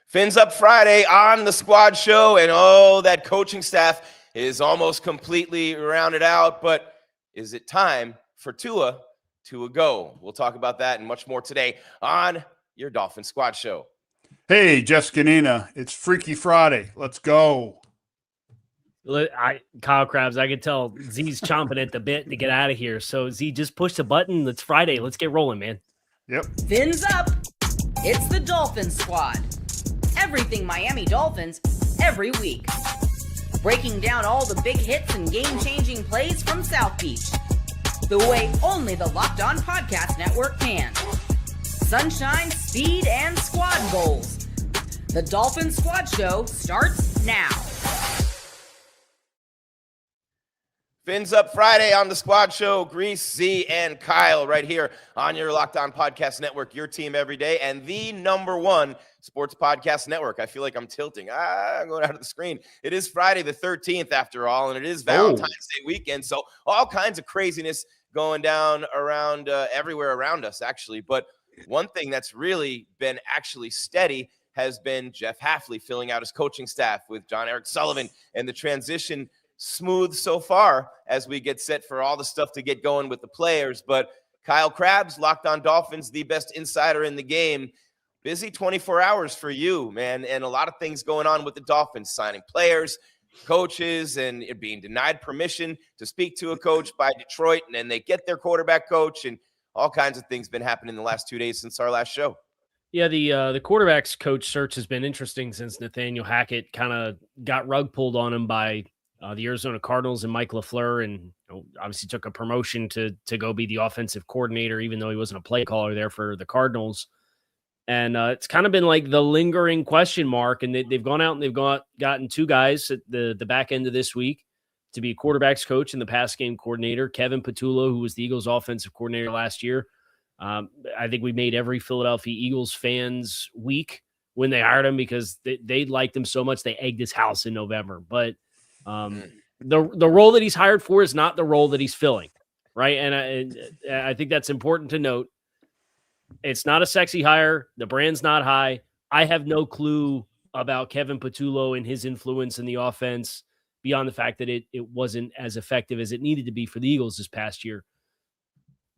Fins Up Friday on the Squad Show, and that coaching staff is almost completely rounded out, but is it time for TUA to go? We'll talk about that and much more today on your Dolphins Squad Show. Hey, Zgonina, it's Freaky Friday. Let's go. Kyle Krabs, I can tell Z's chomping at the bit to get out of here. So Z, just push the button. It's Friday. Let's get rolling, man. Yep. Fins up. It's the Dolphins Squad. Everything Miami Dolphins every week. Breaking down all the big hits and game-changing plays from South Beach. The way only the Locked On Podcast Network can. Sunshine, speed, and squad goals. The Dolphins Squad Show starts now. Fins Up Friday on the Squad Show. GRIES, Z, and Kyle right here on your Locked On Podcast Network, your team every day, and the #1 sports podcast network. I feel like I'm tilting. I'm going out of the screen. It is Friday the 13th after all, and it is Valentine's Day weekend, so all kinds of craziness going down around everywhere around us, actually. But one thing that's really been actually steady has been Jeff Hafley filling out his coaching staff with John Eric Sullivan, and the transition smooth so far as we get set for all the stuff to get going with the players. But Kyle Krabs, Locked On Dolphins, the best insider in the game. Busy 24 hours for you, man, and a lot of things going on with the Dolphins, signing players, coaches, and it being denied permission to speak to a coach by Detroit, and then they get their quarterback coach, and all kinds of things been happening in the last 2 days since our last show. Yeah, the quarterback's coach search has been interesting since Nathaniel Hackett kind of got rug pulled on him by the Arizona Cardinals and Mike LaFleur, and obviously took a promotion to go be the offensive coordinator, even though he wasn't a play caller there for the Cardinals. And it's kind of been like the lingering question mark, and they've gone out and they've gotten two guys at the back end of this week to be a quarterback's coach and the pass game coordinator, Kevin Patullo, who was the Eagles offensive coordinator last year. I think we made every Philadelphia Eagles fans weak when they hired him because they liked him so much they egged his house in November. But the role that he's hired for is not the role that he's filling, right? And I think that's important to note. It's not a sexy hire. The brand's not high. I have no clue about Kevin Patullo and his influence in the offense beyond the fact that it wasn't as effective as it needed to be for the Eagles this past year.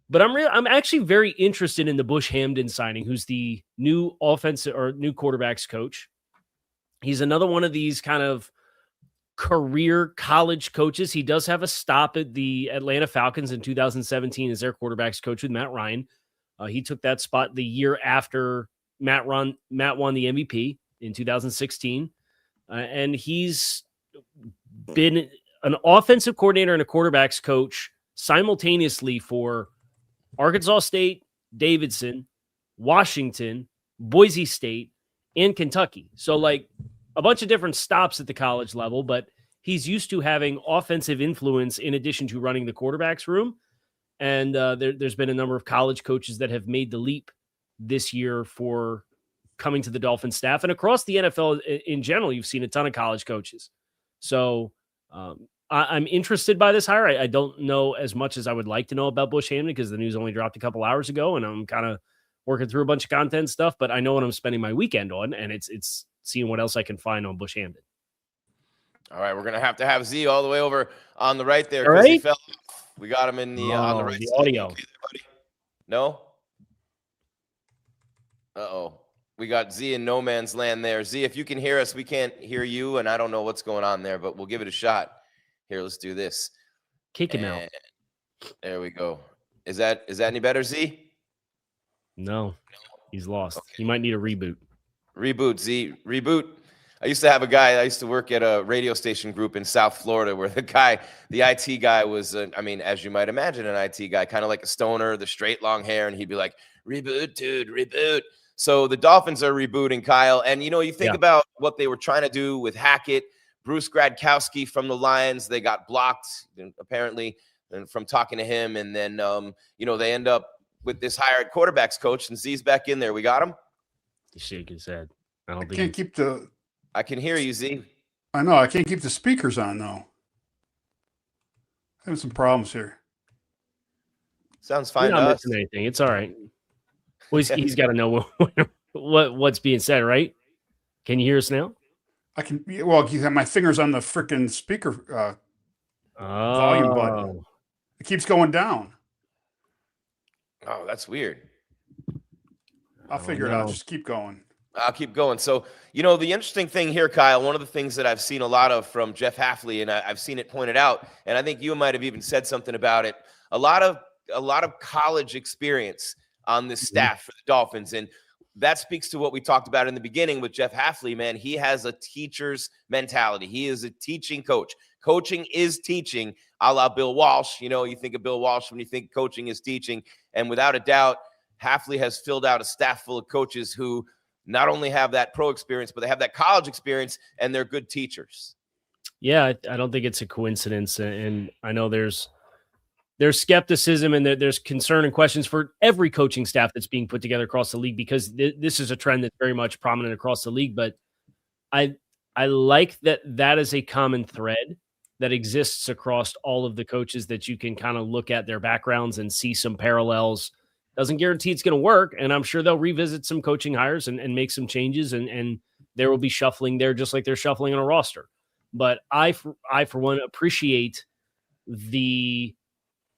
But I'm actually very interested in the Bush Hamdan signing, who's the new offensive or new quarterbacks coach. He's another one of these kind of career college coaches. He does have a stop at the Atlanta Falcons in 2017 as their quarterbacks coach with Matt Ryan. He took that spot the year after Matt won the MVP in 2016. And he's been an offensive coordinator and a quarterbacks coach simultaneously for Arkansas State, Davidson, Washington, Boise State, and Kentucky. So like a bunch of different stops at the college level, but he's used to having offensive influence in addition to running the quarterback's room. And there's been a number of college coaches that have made the leap this year for coming to the Dolphins staff. And across the NFL in general, you've seen a ton of college coaches. So I'm interested by this hire. I don't know as much as I would like to know about Bush Hamdan because the news only dropped a couple hours ago, and I'm kind of working through a bunch of content stuff. But I know what I'm spending my weekend on, and it's seeing what else I can find on Bush Hamdan. All right, we're going to have Z all the way over on the right there. All right. He fell off. We got him in the on the right the side. audio. Okay, buddy. No? Uh-oh. We got Z in no man's land there. Z, if you can hear us, we can't hear you, and I don't know what's going on there, but we'll give it a shot. Here, let's do this. Kick him out. There we go. Is that any better, Z? No, he's lost. Okay. He might need a reboot. Reboot, Z. Reboot. I used to have a guy, I used to work at a radio station group in South Florida where the IT guy was, as you might imagine, an IT guy, kind of like a stoner, the straight long hair, and he'd be like, reboot, dude, reboot. So the Dolphins are rebooting, Kyle. And, you think about what they were trying to do with Hackett, Bruce Gradkowski from the Lions. They got blocked, apparently, from talking to him. And then, they end up with this hire at quarterbacks coach, and Z's back in there. We got him? He's shaking his head. I can hear you, Z. I know. I can't keep the speakers on, though. Having some problems here. Sounds fine. You're not missing anything. It's all right. Well, he's got to know what's being said, right? Can you hear us now? I can. Well, you have my fingers on the freaking speaker volume button. It keeps going down. Oh, that's weird. I'll figure it out. Just keep going. I'll keep going. So, the interesting thing here, Kyle, one of the things that I've seen a lot of from Jeff Hafley, and I've seen it pointed out, and I think you might have even said something about it, a lot of college experience on this staff for the Dolphins. And that speaks to what we talked about in the beginning with Jeff Hafley, man. He has a teacher's mentality. He is a teaching coach. Coaching is teaching, a la Bill Walsh. You think of Bill Walsh when you think coaching is teaching. And without a doubt, Hafley has filled out a staff full of coaches who not only have that pro experience, but they have that college experience, and they're good teachers. Yeah, I don't think it's a coincidence. And I know there's skepticism and there's concern and questions for every coaching staff that's being put together across the league, because this is a trend that's very much prominent across the league. But I like that is a common thread that exists across all of the coaches, that you can kind of look at their backgrounds and see some parallels. Doesn't guarantee it's going to work, and I'm sure they'll revisit some coaching hires and make some changes, and there will be shuffling there, just like they're shuffling on a roster. But I for one, appreciate the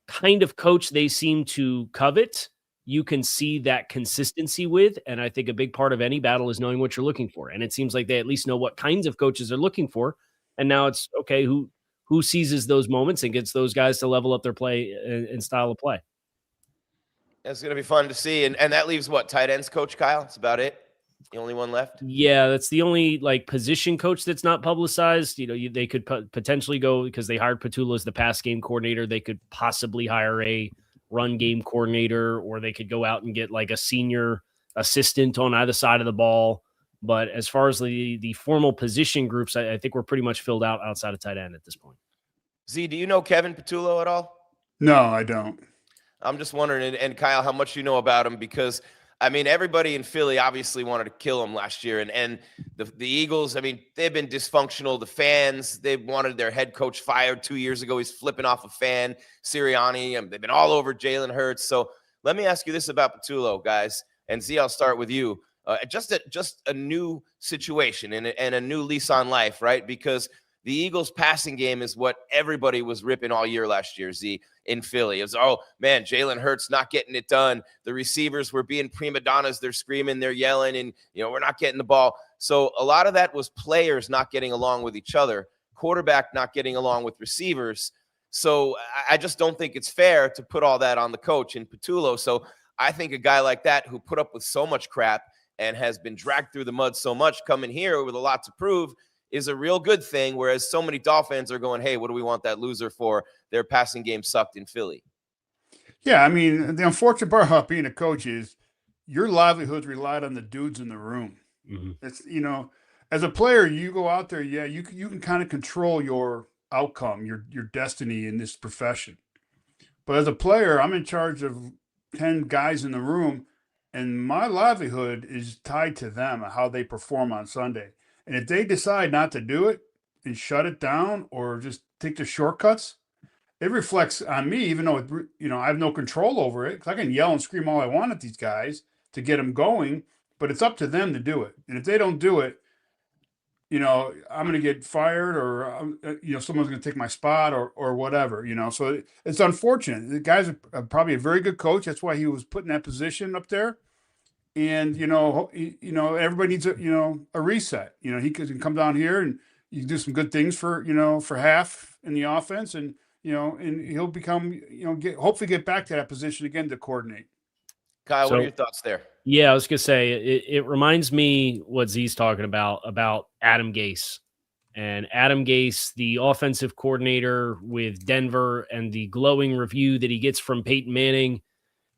kind of coach they seem to covet. You can see that consistency with, and I think a big part of any battle is knowing what you're looking for. And it seems like they at least know what kinds of coaches they're looking for. And now it's okay, who seizes those moments and gets those guys to level up their play and style of play. It's going to be fun to see. And that leaves what, tight ends coach, Kyle? That's about it? The only one left? Yeah, that's the only position coach that's not publicized. They could potentially go, because they hired Petula as the pass game coordinator. They could possibly hire a run game coordinator, or they could go out and get a senior assistant on either side of the ball. But as far as the formal position groups, I think we're pretty much filled out outside of tight end at this point. Z, do you know Kevin Petullo at all? No, I don't. I'm just wondering, and Kyle, how much you know about him, because everybody in Philly obviously wanted to kill him last year, and the Eagles, they've been dysfunctional. The fans, they wanted their head coach fired 2 years ago. He's flipping off a fan, Sirianni, and they've been all over Jalen Hurts. So let me ask you this about Petullo, guys, and Z, I'll start with you. Just a new situation and a new lease on life, right? Because the Eagles' passing game is what everybody was ripping all year last year, Z, in Philly. It was, oh, man, Jalen Hurts not getting it done. The receivers were being prima donnas. They're screaming, they're yelling, and, we're not getting the ball. So a lot of that was players not getting along with each other, quarterback not getting along with receivers. So I just don't think it's fair to put all that on the coach in Petullo. So I think a guy like that, who put up with so much crap and has been dragged through the mud so much, coming here with a lot to prove, is a real good thing, whereas so many Dolphins are going, hey, what do we want that loser for? Their passing game sucked in Philly. Yeah, the unfortunate part about being a coach is your livelihood relied on the dudes in the room. Mm-hmm. It's, as a player, you go out there, yeah, you can kind of control your outcome, your destiny in this profession. But as a player, I'm in charge of 10 guys in the room, and my livelihood is tied to them, how they perform on Sunday. And if they decide not to do it and shut it down or just take the shortcuts, it reflects on me, even though, I have no control over it, because I can yell and scream all I want at these guys to get them going, but it's up to them to do it. And if they don't do it, I'm going to get fired, or, someone's going to take my spot or whatever, So it's unfortunate. The guy's probably a very good coach. That's why he was put in that position up there. And, everybody needs a reset. He can come down here and you can do some good things for half in the offense, and, and he'll become, hopefully get back to that position again to coordinate. Kyle, what are your thoughts there? Yeah, I was going to say, it reminds me what Z's talking about Adam Gase. And Adam Gase, the offensive coordinator with Denver, and the glowing review that he gets from Peyton Manning.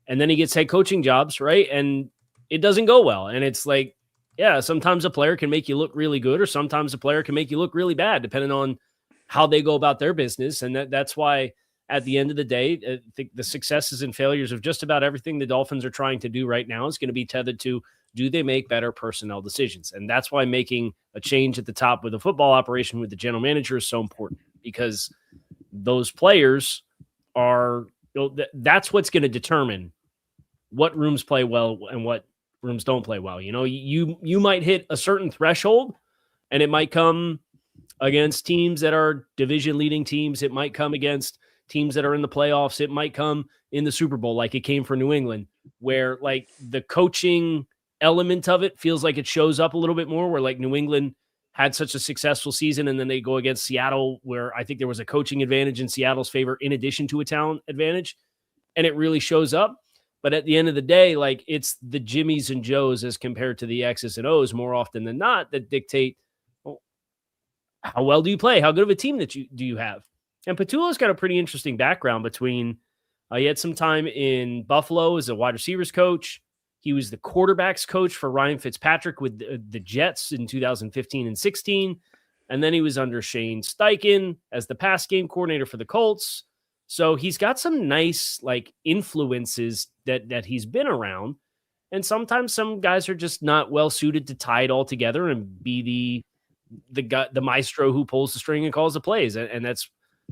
And then he gets head coaching jobs, right? And it doesn't go well. And it's like, yeah, sometimes a player can make you look really good, or sometimes a player can make you look really bad, depending on how they go about their business. And that's why, at the end of the day, I think the successes and failures of just about everything the Dolphins are trying to do right now is going to be tethered to, do they make better personnel decisions? And that's why making a change at the top with the football operation with the general manager is so important, because those players are, that's what's going to determine what rooms play well and what rooms don't play well. You know, you might hit a certain threshold, and it might come against teams that are division leading teams. It might come against teams that are in the playoffs. It might come in the Super Bowl, like it came for New England, where like the coaching element of it feels like it shows up a little bit more, where like New England had such a successful season, and then they go against Seattle, where I think there was a coaching advantage in Seattle's favor in addition to a talent advantage, and it really shows up. But at the end of the day, like it's the Jimmies and Joes as compared to the X's and O's more often than not that dictate, well, how well do you play? How good of a team do you have? And Petulo's got a pretty interesting background between he had some time in Buffalo as a wide receivers coach. He was the quarterbacks coach for Ryan Fitzpatrick with the Jets in 2015 and 16. And then he was under Shane Steichen as the pass game coordinator for the Colts. So he's got some nice like influences that he's been around. And sometimes some guys are just not well suited to tie it all together and be the maestro who pulls the string and calls the plays. And that's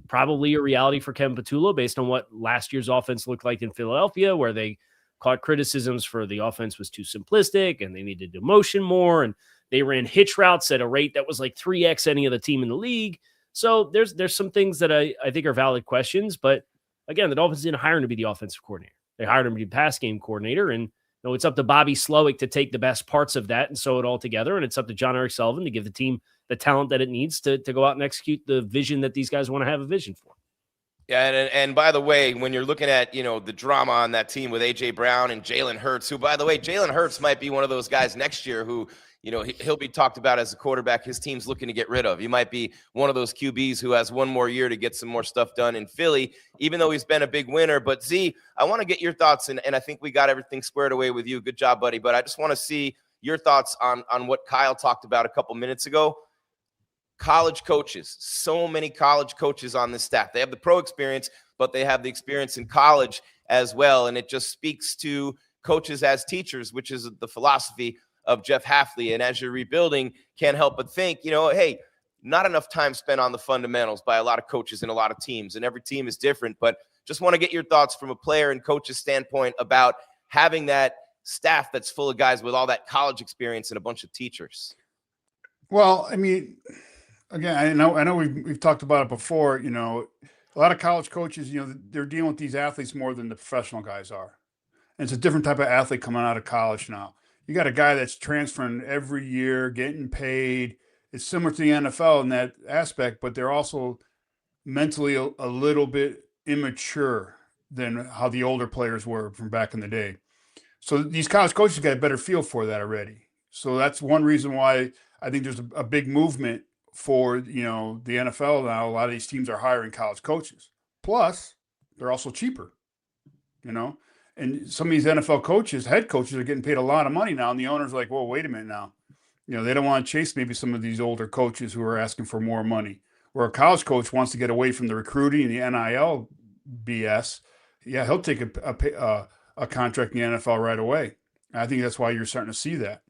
probably a reality for Kevin Petulo based on what last year's offense looked like in Philadelphia, where they caught criticisms for the offense was too simplistic and they needed to motion more. And they ran hitch routes at a rate that was like 3x any other team in the league. So there's some things that I think are valid questions. But again, the Dolphins didn't hire him to be the offensive coordinator. They hired him to be the pass game coordinator. And it's up to Bobby Slowick to take the best parts of that and sew it all together. And it's up to John Eric Sullivan to give the team the talent that it needs to go out and execute the vision that these guys want to have a vision for. Yeah, and by the way, when you're looking at, the drama on that team with A.J. Brown and Jalen Hurts, who, by the way, Jalen Hurts might be one of those guys next year who, he'll be talked about as a quarterback his team's looking to get rid of. He might be one of those QBs who has one more year to get some more stuff done in Philly, even though he's been a big winner. But, Z, I want to get your thoughts, and I think we got everything squared away with you. Good job, buddy. But I just want to see your thoughts on what Kyle talked about a couple minutes ago. College coaches, so many college coaches on this staff. They have the pro experience, but they have the experience in college as well. And it just speaks to coaches as teachers, which is the philosophy of Jeff Hafley. And as you're rebuilding, can't help but think, hey, not enough time spent on the fundamentals by a lot of coaches and a lot of teams. And every team is different. But just want to get your thoughts from a player and coach's standpoint about having that staff that's full of guys with all that college experience and a bunch of teachers. Well, I mean, again, I know we've talked about it before. A lot of college coaches, they're dealing with these athletes more than the professional guys are. And it's a different type of athlete coming out of college now. You got a guy that's transferring every year, getting paid. It's similar to the NFL in that aspect, but they're also mentally a little bit immature than how the older players were from back in the day. So these college coaches got a better feel for that already. So that's one reason why I think there's a big movement for, the NFL now. A lot of these teams are hiring college coaches. Plus, they're also cheaper, And some of these NFL coaches, head coaches, are getting paid a lot of money now. And the owner's like, well, wait a minute now. They don't want to chase maybe some of these older coaches who are asking for more money. Where a college coach wants to get away from the recruiting and the NIL BS, yeah, he'll take a contract in the NFL right away. And I think that's why you're starting to see that.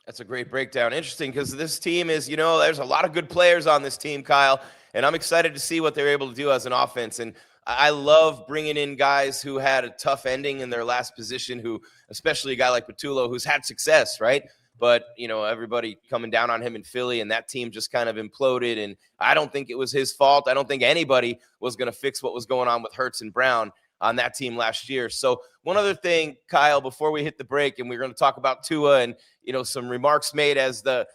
That's a great breakdown. Interesting, because this team is, there's a lot of good players on this team, Kyle, and I'm excited to see what they're able to do as an offense. And I love bringing in guys who had a tough ending in their last position, who, especially a guy like Petulo, who's had success, right? But, everybody coming down on him in Philly, and that team just kind of imploded. And I don't think it was his fault. I don't think anybody was going to fix what was going on with Hurts and Brown on that team last year. So one other thing, Kyle, before we hit the break, and we're going to talk about Tua and, some remarks made as the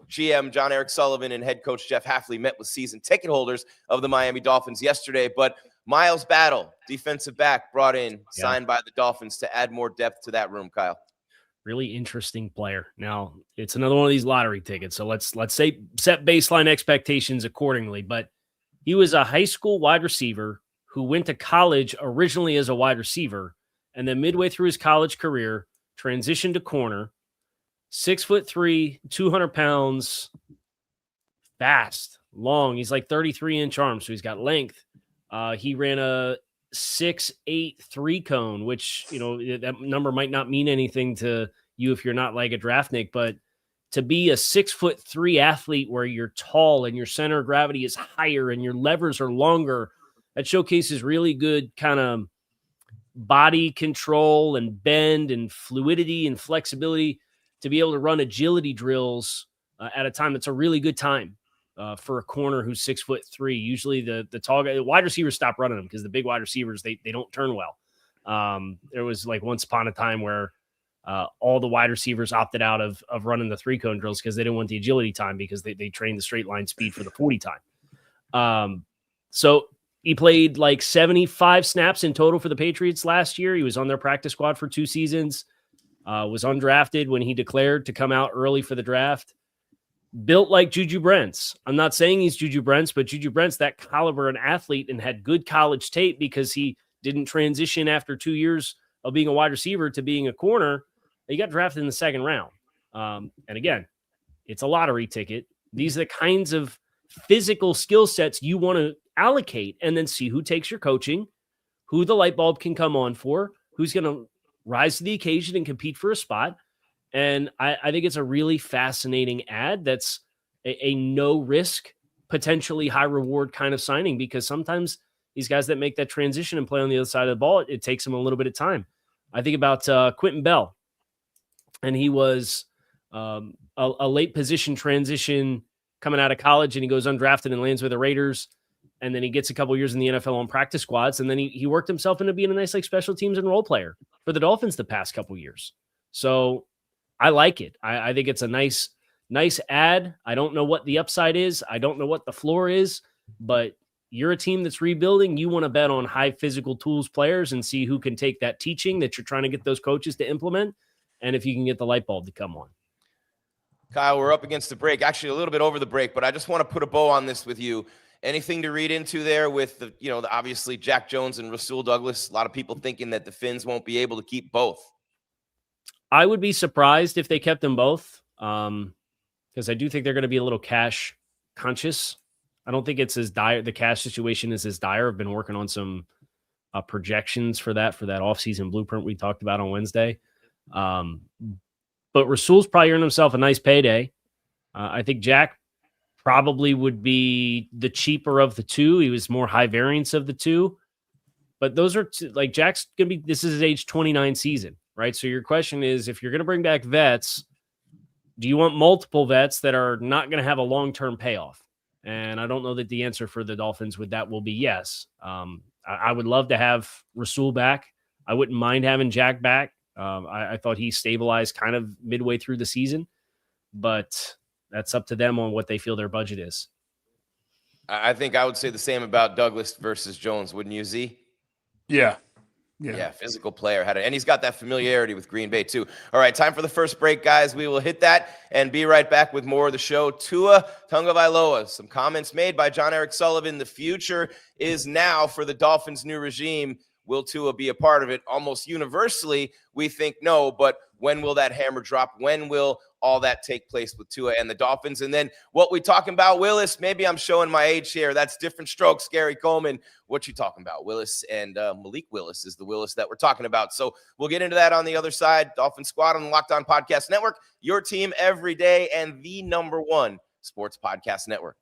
GM John Eric Sullivan and head coach Jeff Hafley met with season ticket holders of the Miami Dolphins yesterday. But Miles Battle, defensive back, brought in, signed by the Dolphins to add more depth to that room, Kyle. Really interesting player. Now, it's another one of these lottery tickets. So let's say set baseline expectations accordingly. But he was a high school wide receiver who went to college originally as a wide receiver, and then midway through his college career, transitioned to corner. 6'3", 200 pounds, fast, long. He's like 33-inch arms, so he's got length. He ran a 6'8" 3-cone, which, that number might not mean anything to you if you're not like a draftnik, but to be a 6'3" athlete where you're tall and your center of gravity is higher and your levers are longer, that showcases really good kind of body control and bend and fluidity and flexibility to be able to run agility drills at a time that's a really good time for a corner who's 6'3". Usually the tall guy, the wide receivers stop running them because the big wide receivers, they don't turn well. There was like once upon a time where all the wide receivers opted out of running the 3-cone drills because they didn't want the agility time because they trained the straight line speed for the 40 time. So he played like 75 snaps in total for the Patriots last year. He was on their practice squad for 2 seasons, was undrafted when he declared to come out early for the draft. Built like Juju Brents. I'm not saying he's Juju Brents, but Juju Brents, that caliber an athlete and had good college tape because he didn't transition after 2 years of being a wide receiver to being a corner. He got drafted in the 2nd round. And again, it's a lottery ticket. These are the kinds of physical skill sets you want to allocate and then see who takes your coaching, who the light bulb can come on for, who's going to rise to the occasion and compete for a spot. And I think it's a really fascinating ad that's a no risk, potentially high reward kind of signing, because sometimes these guys that make that transition and play on the other side of the ball, it takes them a little bit of time. I think about Quentin Bell, and he was a late position transition coming out of college, and he goes undrafted and lands with the Raiders. And then he gets a couple years in the NFL on practice squads. And then he worked himself into being a nice like special teams and role player for the Dolphins the past couple years. So I like it. I think it's a nice ad. I don't know what the upside is. I don't know what the floor is, but you're a team that's rebuilding. You want to bet on high physical tools players and see who can take that teaching that you're trying to get those coaches to implement. And if you can get the light bulb to come on. Kyle, we're up against the break, actually a little bit over the break, but I just want to put a bow on this with you. Anything to read into there with the obviously Jack Jones and Rasul Douglas? A lot of people thinking that the Fins won't be able to keep both. I would be surprised if they kept them both, because I do think they're going to be a little cash conscious. I don't think it's as dire. The cash situation is as dire. I've been working on some projections for that offseason blueprint we talked about on Wednesday. But Rasul's probably earned himself a nice payday. I think Jack probably would be the cheaper of the two. He was more high variance of the two. But those are like Jack's going to be, this is his age 29 season, right? So your question is, if you're going to bring back vets, do you want multiple vets that are not going to have a long-term payoff? And I don't know that the answer for the Dolphins with that will be yes. I would love to have Rasul back. I wouldn't mind having Jack back. I thought he stabilized kind of midway through the season, but that's up to them on what they feel their budget is. I think I would say the same about Douglas versus Jones, wouldn't you, Z? Yeah, physical player and he's got that familiarity with Green Bay too. All right, time for the first break, guys. We will hit that and be right back with more of the show. Tua Tagovailoa, some comments made by John Eric Sullivan. The future is now for the Dolphins' new regime. Will Tua be a part of it? Almost universally, we think no, but when will that hammer drop? When will all that take place with Tua and the Dolphins? And then what we talking about, Willis? Maybe I'm showing my age here. That's different strokes, Gary Coleman. What you talking about, Willis? And Malik Willis is the Willis that we're talking about. So we'll get into that on the other side. Dolphin Squad on the Locked On Podcast Network, your team every day, and the #1 sports podcast network.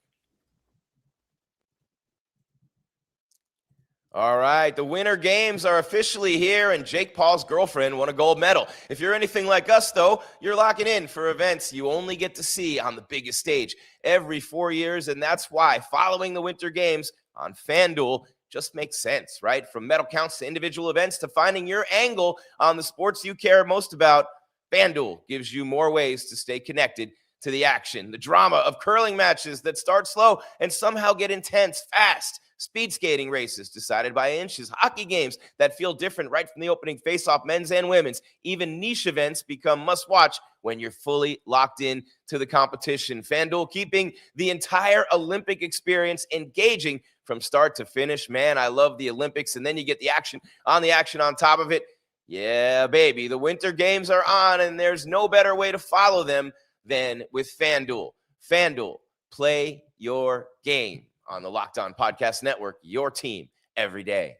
All right, the Winter Games are officially here, and Jake Paul's girlfriend won a gold medal. If you're anything like us, though, you're locking in for events you only get to see on the biggest stage every 4 years, and that's why following the Winter Games on FanDuel just makes sense, right? From medal counts to individual events to finding your angle on the sports you care most about, FanDuel gives you more ways to stay connected to the action, the drama of curling matches that start slow and somehow get intense fast, speed skating races decided by inches, hockey games that feel different right from the opening face-off, men's and women's. Even niche events become must-watch when you're fully locked in to the competition. FanDuel keeping the entire Olympic experience engaging from start to finish. Man, I love the Olympics, and then you get the action on top of it. Yeah, baby, the Winter Games are on, and there's no better way to follow them than with FanDuel. FanDuel, play your game. On the Locked On Podcast Network, your team every day.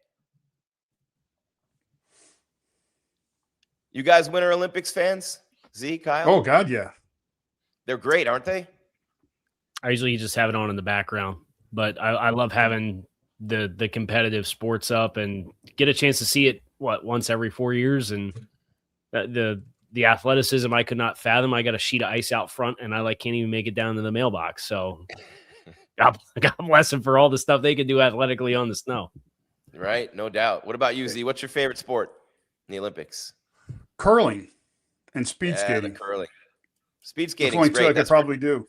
You guys Winter Olympics fans? Z, Kyle? Oh, God, yeah. They're great, aren't they? I usually just have it on in the background, but I love having the competitive sports up and get a chance to see it once every 4 years, and the athleticism I could not fathom. I got a sheet of ice out front, and I can't even make it down to the mailbox. So God bless him for all the stuff they can do athletically on the snow. Right, no doubt. What about you, Z? What's your favorite sport in the Olympics? Curling and speed skating. The curling. Speed skating. That's only two I could probably do.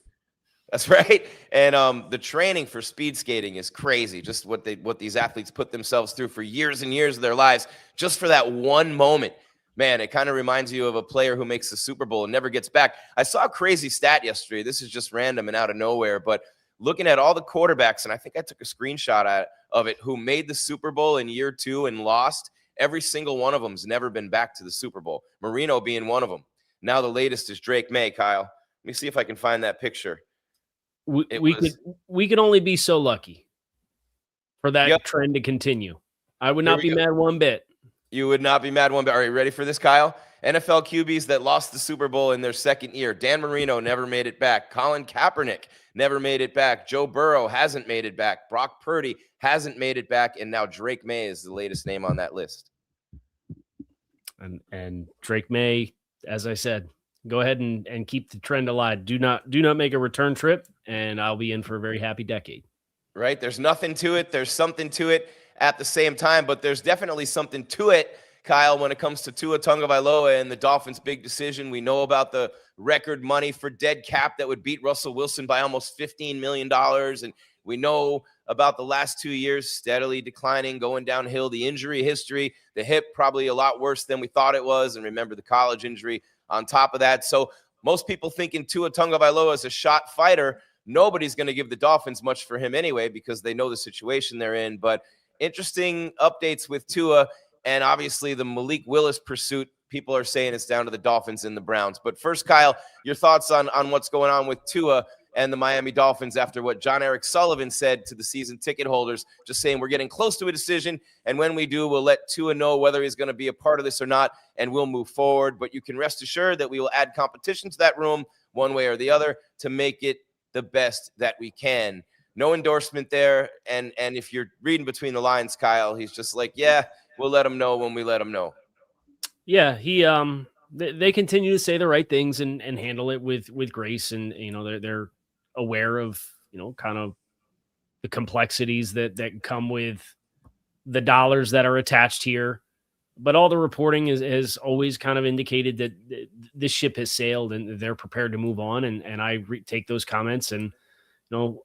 That's right. And the training for speed skating is crazy. Just what these athletes put themselves through for years and years of their lives, just for that one moment. Man, it kind of reminds you of a player who makes the Super Bowl and never gets back. I saw a crazy stat yesterday. This is just random and out of nowhere, but looking at all the quarterbacks, and I think I took a screenshot of it, who made the Super Bowl in year 2 and lost, every single one of them's never been back to the Super Bowl. Marino being one of them. Now the latest is Drake May, Kyle. Let me see if I can find that picture. We could only be so lucky for that trend to continue. I would not be mad one bit. You would not be mad one bit. Are you ready for this, Kyle? NFL QBs that lost the Super Bowl in their second year. Dan Marino never made it back. Colin Kaepernick never made it back. Joe Burrow hasn't made it back. Brock Purdy hasn't made it back. And now Drake May is the latest name on that list. And Drake May, as I said, go ahead and keep the trend alive. Do not make a return trip, and I'll be in for a very happy decade. Right? There's nothing to it. There's something to it at the same time, but there's definitely something to it, Kyle, when it comes to Tua Tagovailoa and the Dolphins' big decision. We know about the record money for dead cap that would beat Russell Wilson by almost $15 million. And we know about the last 2 years steadily declining, going downhill, the injury history, the hip probably a lot worse than we thought it was. And remember the college injury on top of that. So most people thinking Tua Tagovailoa is a shot fighter. Nobody's going to give the Dolphins much for him anyway, because they know the situation they're in. But interesting updates with Tua, and obviously the Malik Willis pursuit. People are saying it's down to the Dolphins and the Browns. But first, Kyle, your thoughts on what's going on with Tua and the Miami Dolphins after what John Eric Sullivan said to the season ticket holders, just saying we're getting close to a decision, and when we do, we'll let Tua know whether he's going to be a part of this or not, and we'll move forward. But you can rest assured that we will add competition to that room one way or the other to make it the best that we can. No endorsement there. And if you're reading between the lines, Kyle, he's just like, yeah, we'll let him know when we let him know. Yeah, they continue to say the right things and handle it with grace, and they're aware of kind of the complexities that come with the dollars that are attached here. But all the reporting has always kind of indicated that this ship has sailed and they're prepared to move on. And I take those comments, and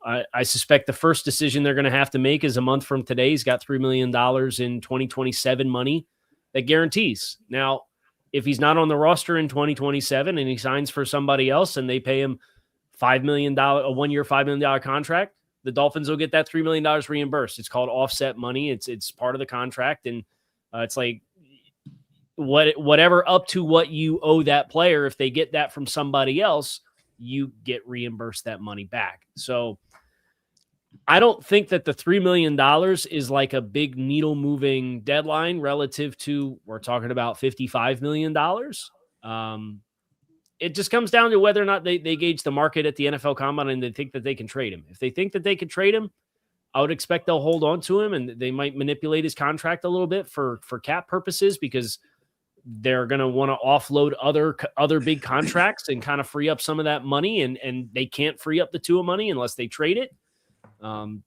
I suspect the first decision they're going to have to make is a month from today. He's got $3 million in 2027 money that guarantees. Now, if he's not on the roster in 2027 and he signs for somebody else and they pay him $5 million, a 1 year, $5 million contract, the Dolphins will get that $3 million reimbursed. It's called offset money. It's part of the contract. And it's like whatever up to what you owe that player. If they get that from somebody else, you get reimbursed that money back. So I don't think that the $3 million is like a big needle moving deadline relative to, we're talking about $55 million. It just comes down to whether or not they gauge the market at the NFL Combine and they think that they can trade him. If they think that they can trade him, I would expect they'll hold on to him, and they might manipulate his contract a little bit for cap purposes, because they're going to want to offload other big contracts and kind of free up some of that money. And they can't free up the Tua money unless they trade it. And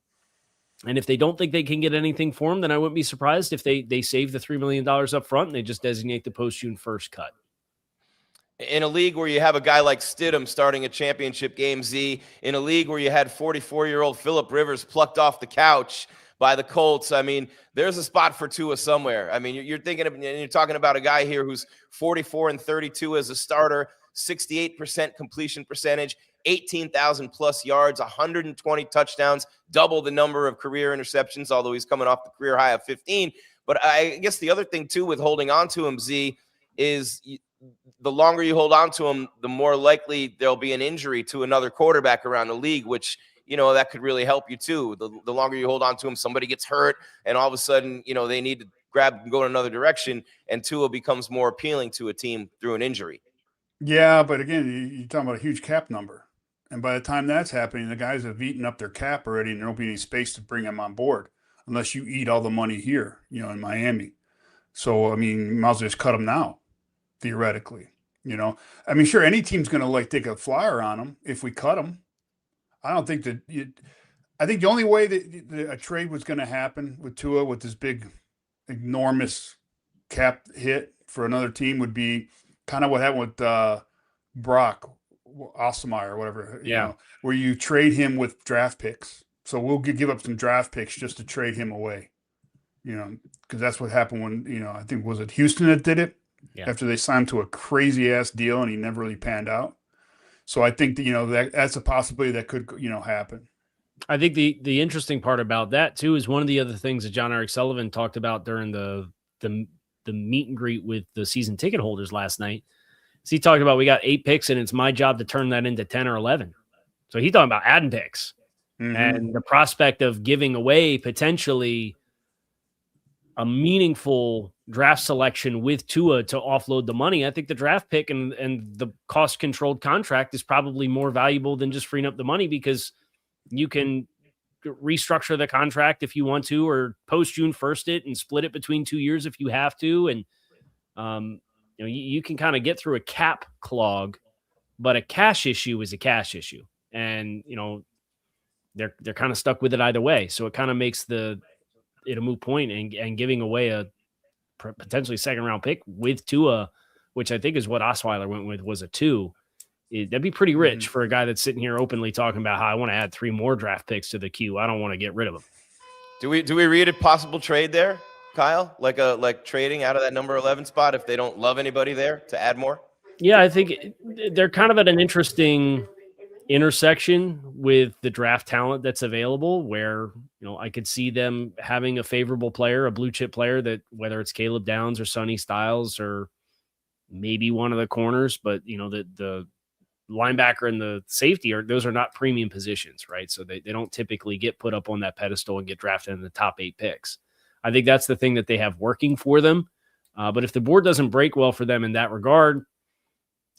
if they don't think they can get anything for him, then I wouldn't be surprised if they save the $3 million up front and they just designate the post-June 1st cut. In a league where you have a guy like Stidham starting a championship game, Z, in a league where you had 44-year-old Phillip Rivers plucked off the couch by the Colts, I mean, there's a spot for Tua somewhere. I mean, you're talking about a guy here who's 44-32 as a starter, 68% completion percentage, 18,000 plus yards, 120 touchdowns, double the number of career interceptions, although he's coming off the career high of 15. But I guess the other thing, too, with holding on to him, Z, is the longer you hold on to him, the more likely there'll be an injury to another quarterback around the league, which, that could really help you, too. The longer you hold on to him, somebody gets hurt, and all of a sudden, they need to grab and go in another direction, and Tua becomes more appealing to a team through an injury. Yeah, but again, you're talking about a huge cap number. And by the time that's happening, the guys have eaten up their cap already, and there won't be any space to bring them on board unless you eat all the money here, in Miami. So, I mean, might as well just cut him now, theoretically. I mean, sure, any team's going to take a flyer on him if we cut him. I don't think that I think the only way that a trade was going to happen with Tua with this big, enormous cap hit for another team would be kind of what happened with Brock Osmeyer or whatever, where you trade him with draft picks. So we'll give up some draft picks just to trade him away, because that's what happened when, I think, was it Houston that did it? Yeah. After they signed to a crazy ass deal and he never really panned out. So I think that, that's a possibility that could, happen. I think the interesting part about that too is one of the other things that John Eric Sullivan talked about during the meet and greet with the season ticket holders last night. So he talked about, we got 8 picks and it's my job to turn that into 10 or 11. So he's talking about adding picks and the prospect of giving away potentially a meaningful draft selection with Tua to offload the money. I think the draft pick and the cost controlled contract is probably more valuable than just freeing up the money, because you can restructure the contract if you want to, or post June 1st it and split it between 2 years if you have to. And, you can kind of get through a cap clog, but a cash issue is a cash issue. And, they're kind of stuck with it either way. So it kind of makes it a moot point, and giving away a potentially second round pick with Tua, which I think is what Osweiler went with, was a 2. That'd be pretty rich for a guy that's sitting here openly talking about how I want to add 3 more draft picks to the queue. I don't want to get rid of them. Do we read a possible trade there, Kyle? Like trading out of that number 11 spot if they don't love anybody there to add more? Yeah, I think they're kind of at an interesting intersection with the draft talent that's available, where, I could see them having a favorable player, a blue chip player, that whether it's Caleb Downs or Sonny Styles or maybe one of the corners, but the linebacker and the safety those are not premium positions, right? So they don't typically get put up on that pedestal and get drafted in the top 8 picks. I think that's the thing that they have working for them. But if the board doesn't break well for them in that regard,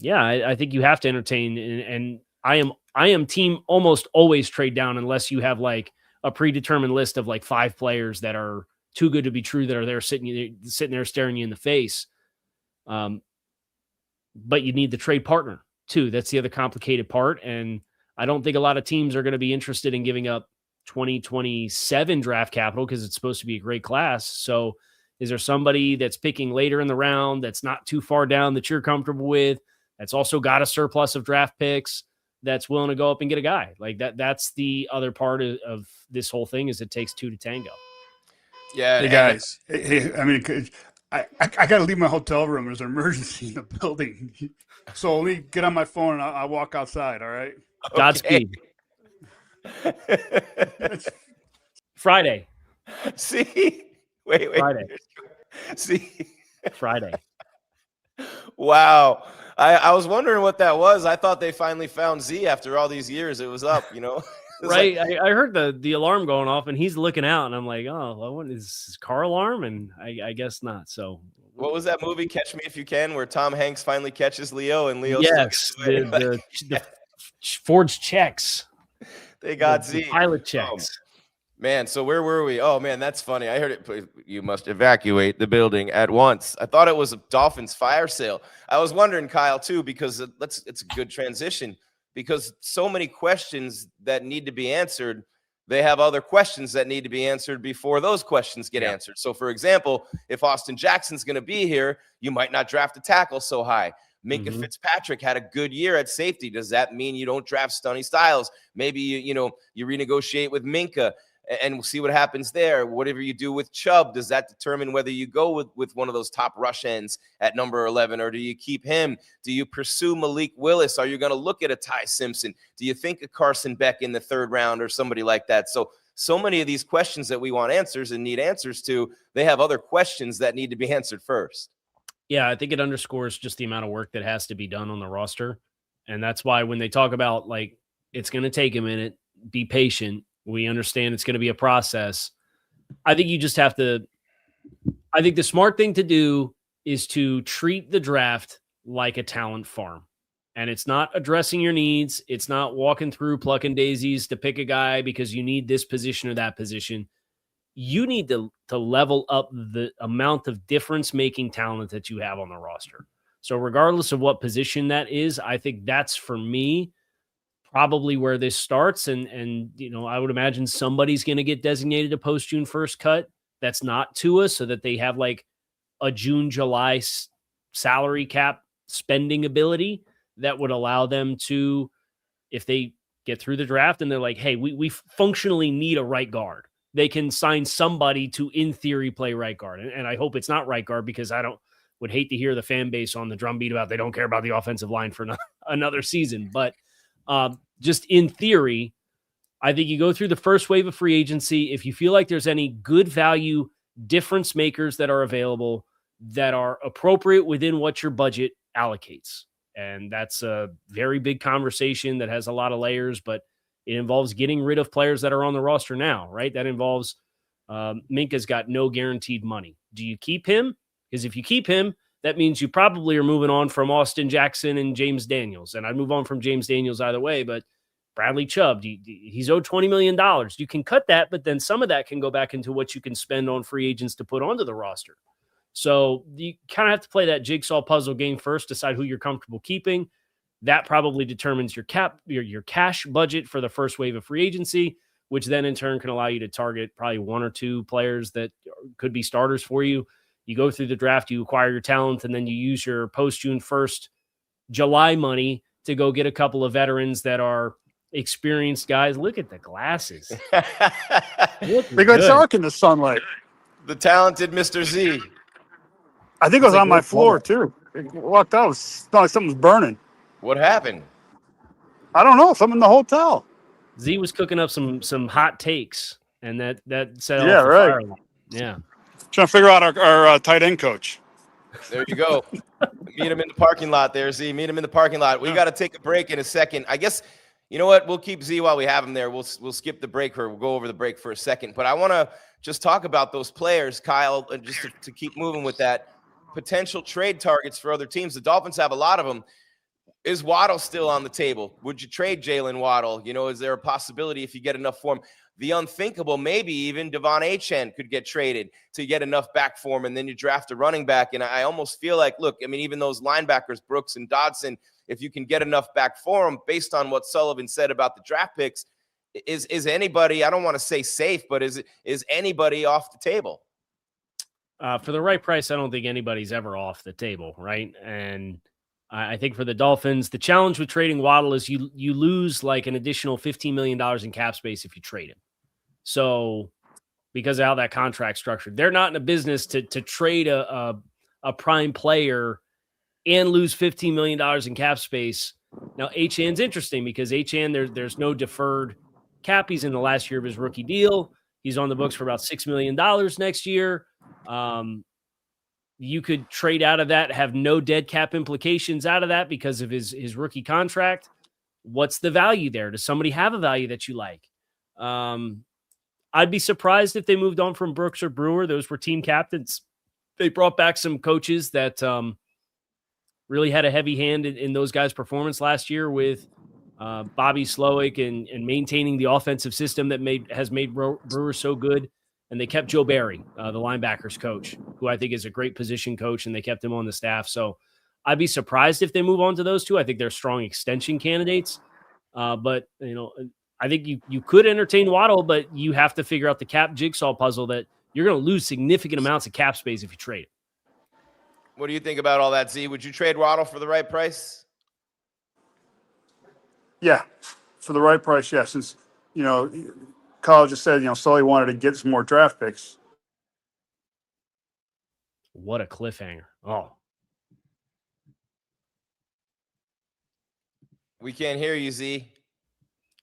I think you have to entertain. And I am team almost always trade down unless you have like a predetermined list of like 5 players that are too good to be true, that are there sitting there staring you in the face. But you need the trade partner too. That's the other complicated part. And I don't think a lot of teams are going to be interested in giving up 2027 draft capital because it's supposed to be a great class. So is there somebody that's picking later in the round that's not too far down that you're comfortable with, that's also got a surplus of draft picks, that's willing to go up and get a guy like that? That's the other part of this whole thing, is it takes 2 to tango. Yeah. Hey guys, I mean, I got to leave my hotel room. There's an emergency in the building. So let me get on my phone and I'll walk outside. All right. Okay. Godspeed. Friday. See? Wait. Friday. See? Friday. Wow. I was wondering what that was. I thought they finally found Z after all these years. It was up, Right. Like, I heard the alarm going off and he's looking out and I'm like, oh, well, what is this car alarm? And I guess not. So what was that movie, Catch Me If You Can, where Tom Hanks finally catches Leo and Leo? Yes, the forged checks. They got the Z. Pilot checks. Man, so where were we? Oh, man, that's funny. I heard it. You must evacuate the building at once. I thought it was a Dolphins fire sale. I was wondering, Kyle, too, because it's a good transition, because so many questions that need to be answered, they have other questions that need to be answered before those questions get answered. So, for example, if Austin Jackson's going to be here, you might not draft a tackle so high. Minka Fitzpatrick had a good year at safety. Does that mean you don't draft Sonny Styles? Maybe you renegotiate with Minka and we'll see what happens there. Whatever you do with Chubb, does that determine whether you go with one of those top rush ends at number 11, or do you keep him? Do you pursue Malik Willis? Are you going to look at a Ty Simpson? Do you think of Carson Beck in the 3rd round or somebody like that? So many of these questions that we want answers and need answers to, they have other questions that need to be answered first. Yeah, I think it underscores just the amount of work that has to be done on the roster. And that's why when they talk about, like, it's going to take a minute, be patient, we understand it's going to be a process. I think you just have to – I think the smart thing to do is to treat the draft like a talent farm. And it's not addressing your needs. It's not walking through plucking daisies to pick a guy because you need this position or that position. you need to level up the amount of difference-making talent that you have on the roster. So regardless of what position that is, I think that's, for me, probably where this starts. And I would imagine somebody's going to get designated a post-June 1st cut that's not TUA, so that they have like a June, July salary cap spending ability that would allow them to, if they get through the draft and they're like, hey, we functionally need a right guard, they can sign somebody to, in theory, play right guard. And I hope it's not right guard, because would hate to hear the fan base on the drumbeat about they don't care about the offensive line for another season. But just in theory, I think you go through the first wave of free agency. If you feel like there's any good value difference makers that are available that are appropriate within what your budget allocates. And that's a very big conversation that has a lot of layers, but it involves getting rid of players that are on the roster now, right? That involves Minka's got no guaranteed money. Do you keep him? Because if you keep him, that means you probably are moving on from Austin Jackson and James Daniels. And I'd move on from James Daniels either way, but Bradley Chubb, he's owed $20 million. You can cut that, but then some of that can go back into what you can spend on free agents to put onto the roster. So you kind of have to play that jigsaw puzzle game first, decide who you're comfortable keeping. That probably determines your cash budget for the first wave of free agency, which then in turn can allow you to target probably one or two players that could be starters for you. You go through the draft, you acquire your talent, and then you use your post-June 1st July money to go get a couple of veterans that are experienced guys. Look at the glasses. They got dark in the sunlight. The talented Mr. Z. I think it was on my floor, too. It walked out. It was like something was burning. What happened? I don't know. Something in the hotel. Z was cooking up some hot takes, and that set off Yeah, the right. fire. Yeah. Trying to figure out our tight end coach. There you go. Meet him in the parking lot there, Z. Meet him in the parking lot. We got to take a break in a second. I guess, you know what? We'll keep Z while we have him there. We'll skip the break, or we'll go over the break for a second. But I want to just talk about those players, Kyle, and just to keep moving with that. Potential trade targets for other teams. The Dolphins have a lot of them. Is Waddle still on the table? Would you trade Jalen Waddle? Is there a possibility if you get enough for him? The unthinkable, maybe even Devon Achane could get traded to get enough back for him, and then you draft a running back. And I almost feel like, look, I mean, even those linebackers, Brooks and Dodson, if you can get enough back for them, based on what Sullivan said about the draft picks, is anybody, I don't want to say safe, but is anybody off the table? For the right price, I don't think anybody's ever off the table, right? And I think for the Dolphins, the challenge with trading Waddle is you lose like an additional $15 million in cap space if you trade him. So because of how that contract's structured, they're not in a business to trade a prime player and lose $15 million in cap space. Now, Achane's interesting because Achane, there's no deferred cap. He's in the last year of his rookie deal. He's on the books for about $6 million next year. You could trade out of that, have no dead cap implications out of that because of his rookie contract. What's the value there? Does somebody have a value that you like? I'd be surprised if they moved on from Brooks or Brewer. Those were team captains. They brought back some coaches that really had a heavy hand in those guys' performance last year with Bobby Slowick and maintaining the offensive system that has made Brewer so good. And they kept Joe Barry, the linebackers coach, who I think is a great position coach, and they kept him on the staff. So I'd be surprised if they move on to those two. I think they're strong extension candidates. But, I think you could entertain Waddle, but you have to figure out the cap jigsaw puzzle that you're going to lose significant amounts of cap space if you trade it. What do you think about all that, Z? Would you trade Waddle for the right price? Yeah, for the right price, yeah. Since, Kyle just said, Sully wanted to get some more draft picks. What a cliffhanger. Oh. We can't hear you, Z.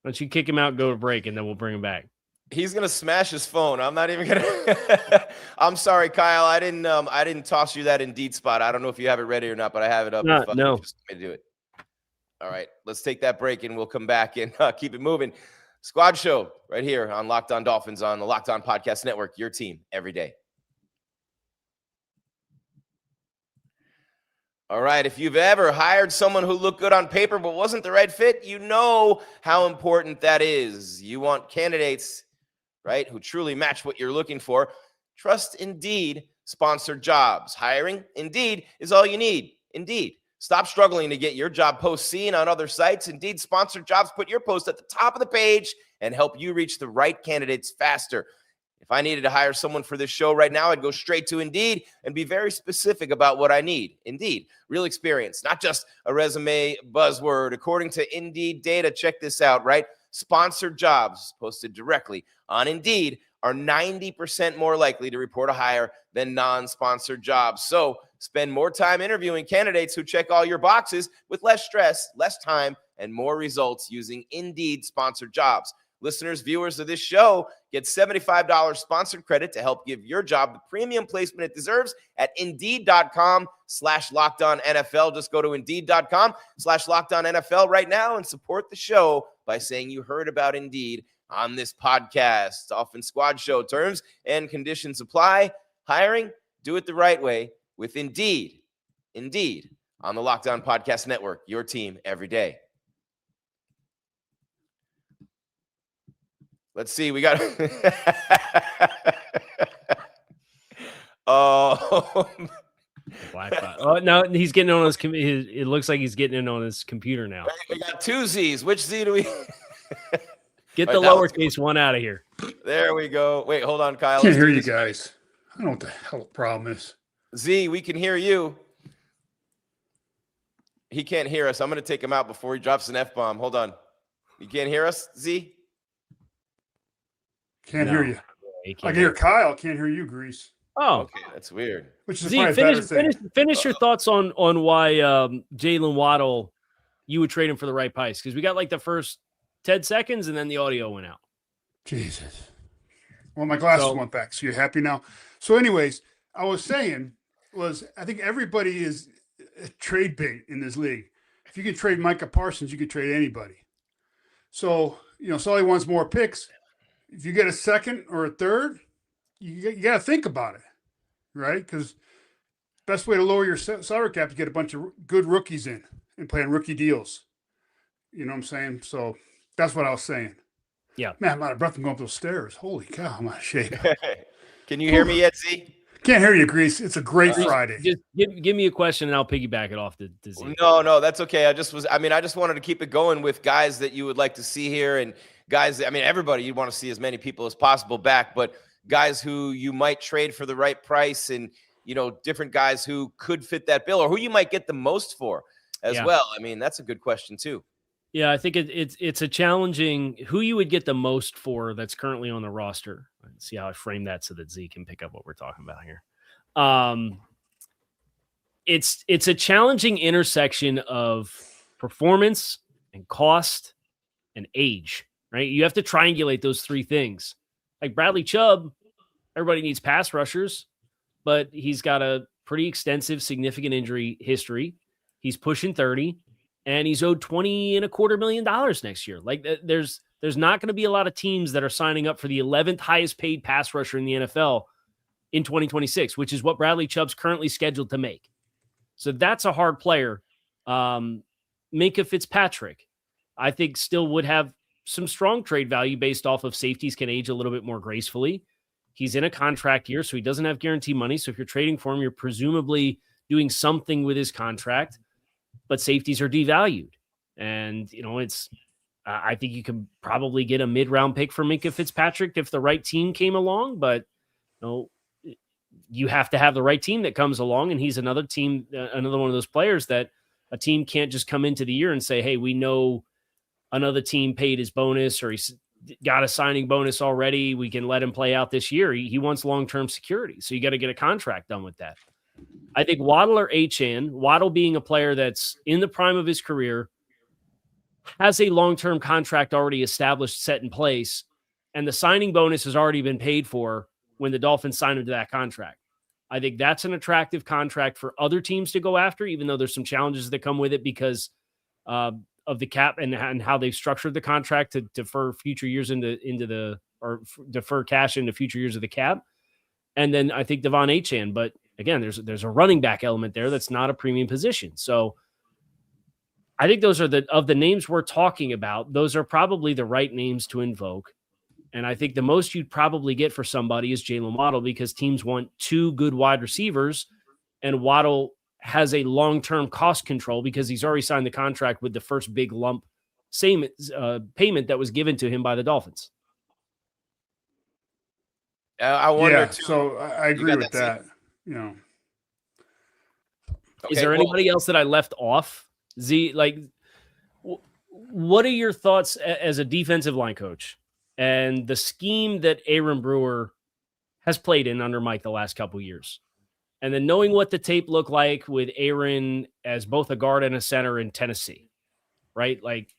Why don't you kick him out, go to break, and then we'll bring him back. He's gonna smash his phone. I'm not even gonna. I'm sorry, Kyle. I didn't toss you that Indeed spot. I don't know if you have it ready or not, but I have it up. No. Just let me do it. All right, let's take that break, and we'll come back and keep it moving. Squad Show right here on Locked On Dolphins on the Locked On Podcast Network. Your team every day. All right, if you've ever hired someone who looked good on paper but wasn't the right fit, you know how important that is. You want candidates right, who truly match what you're looking for, trust Indeed sponsored jobs. Hiring? Indeed is all you need. Indeed. Stop struggling to get your job post seen on other sites. Indeed sponsored jobs put your post at the top of the page and help you reach the right candidates faster. If I needed to hire someone for this show right now, I'd go straight to Indeed and be very specific about what I need. Indeed, real experience, not just a resume buzzword. According to Indeed data, check this out, right? Sponsored jobs posted directly on Indeed are 90% more likely to report a hire than non-sponsored jobs. So spend more time interviewing candidates who check all your boxes with less stress, less time, and more results using Indeed sponsored jobs. Listeners, viewers of this show get $75 sponsored credit to help give your job the premium placement it deserves at Indeed.com/LockedOnNFL. Just go to Indeed.com/LockedOnNFL right now and support the show by saying you heard about Indeed on this podcast. Dolphins Squad Show terms and conditions apply. Hiring, do it the right way with Indeed. Indeed on the Locked On Podcast Network, your team every day. Let's see. We got. Oh, oh no, he's getting on his. It looks like he's getting in on his computer now. We got two Z's. Which Z do we? Get the lowercase one out of here. There we go. Wait, hold on, Kyle. I can't hear you guys. I don't know what the hell the problem is. Z, we can hear you. He can't hear us. I'm going to take him out before he drops an F-bomb. Hold on. You can't hear us, Z? Can't hear you. I can hear Kyle. Can't hear you, Grease. Oh, okay, that's weird. Which is Z, finish your thoughts on why Jalen Waddle, you would trade him for the right price, because we got like the first 10 seconds and then the audio went out. Jesus. Well, my glasses went back. So you're happy now? So anyways, I was saying I think everybody is a trade bait in this league. If you can trade Micah Parsons, you could trade anybody. So, Sully wants more picks. If you get a second or a third, you got to think about it, right? Because best way to lower your salary cap is get a bunch of good rookies in and playing rookie deals. You know what I'm saying? So that's what I was saying. Yeah. Man, I'm out of breath. I'm going up those stairs. Holy cow, I'm out of shape. Can you hear me yet, Z? Can't hear you, Grease. It's a great Friday. Just give me a question and I'll piggyback it off to Z. No, that's okay. I just wanted to keep it going with guys that you would like to see here, and guys, everybody, you'd want to see as many people as possible back, but guys who you might trade for the right price, and, different guys who could fit that bill, or who you might get the most for as well. That's a good question too. Yeah, I think it's a challenging who you would get the most for that's currently on the roster. Let's see how I frame that so that Z can pick up what we're talking about here. It's a challenging intersection of performance and cost and age, right? You have to triangulate those three things. Like Bradley Chubb, everybody needs pass rushers, but he's got a pretty extensive, significant injury history. He's pushing 30. And he's owed $20.25 million next year. Like there's not going to be a lot of teams that are signing up for the 11th highest paid pass rusher in the NFL in 2026, which is what Bradley Chubb's currently scheduled to make. So that's a hard player. Minkah Fitzpatrick, I think, still would have some strong trade value based off of safeties can age a little bit more gracefully. He's in a contract year, so he doesn't have guaranteed money. So if you're trading for him, you're presumably doing something with his contract. But safeties are devalued. And, I think you could probably get a mid-round pick for Minkah Fitzpatrick if the right team came along. But, you have to have the right team that comes along. And he's another one of those players that a team can't just come into the year and say, hey, we know another team paid his bonus or he's got a signing bonus already. We can let him play out this year. He wants long-term security. So you got to get a contract done with that. I think Waddle or Achane, Waddle being a player that's in the prime of his career, has a long-term contract already established, set in place, and the signing bonus has already been paid for when the Dolphins sign him to that contract. I think that's an attractive contract for other teams to go after, even though there's some challenges that come with it because of the cap and how they've structured the contract to defer future years defer cash into future years of the cap. And then I think Devon Achane, but again, there's a running back element there that's not a premium position. So I think those are of the names we're talking about, those are probably the right names to invoke. And I think the most you'd probably get for somebody is Jalen Waddle, because teams want 2 good wide receivers, and Waddle has a long-term cost control because he's already signed the contract with the first big lump payment that was given to him by the Dolphins. I wonder Yeah, too. so I agree with that. You know, Is there anybody else that I left off? Z, like, what are your thoughts as a defensive line coach and the scheme that Aaron Brewer has played in under Mike the last couple years? And then knowing what the tape looked like with Aaron as both a guard and a center in Tennessee, right? Like,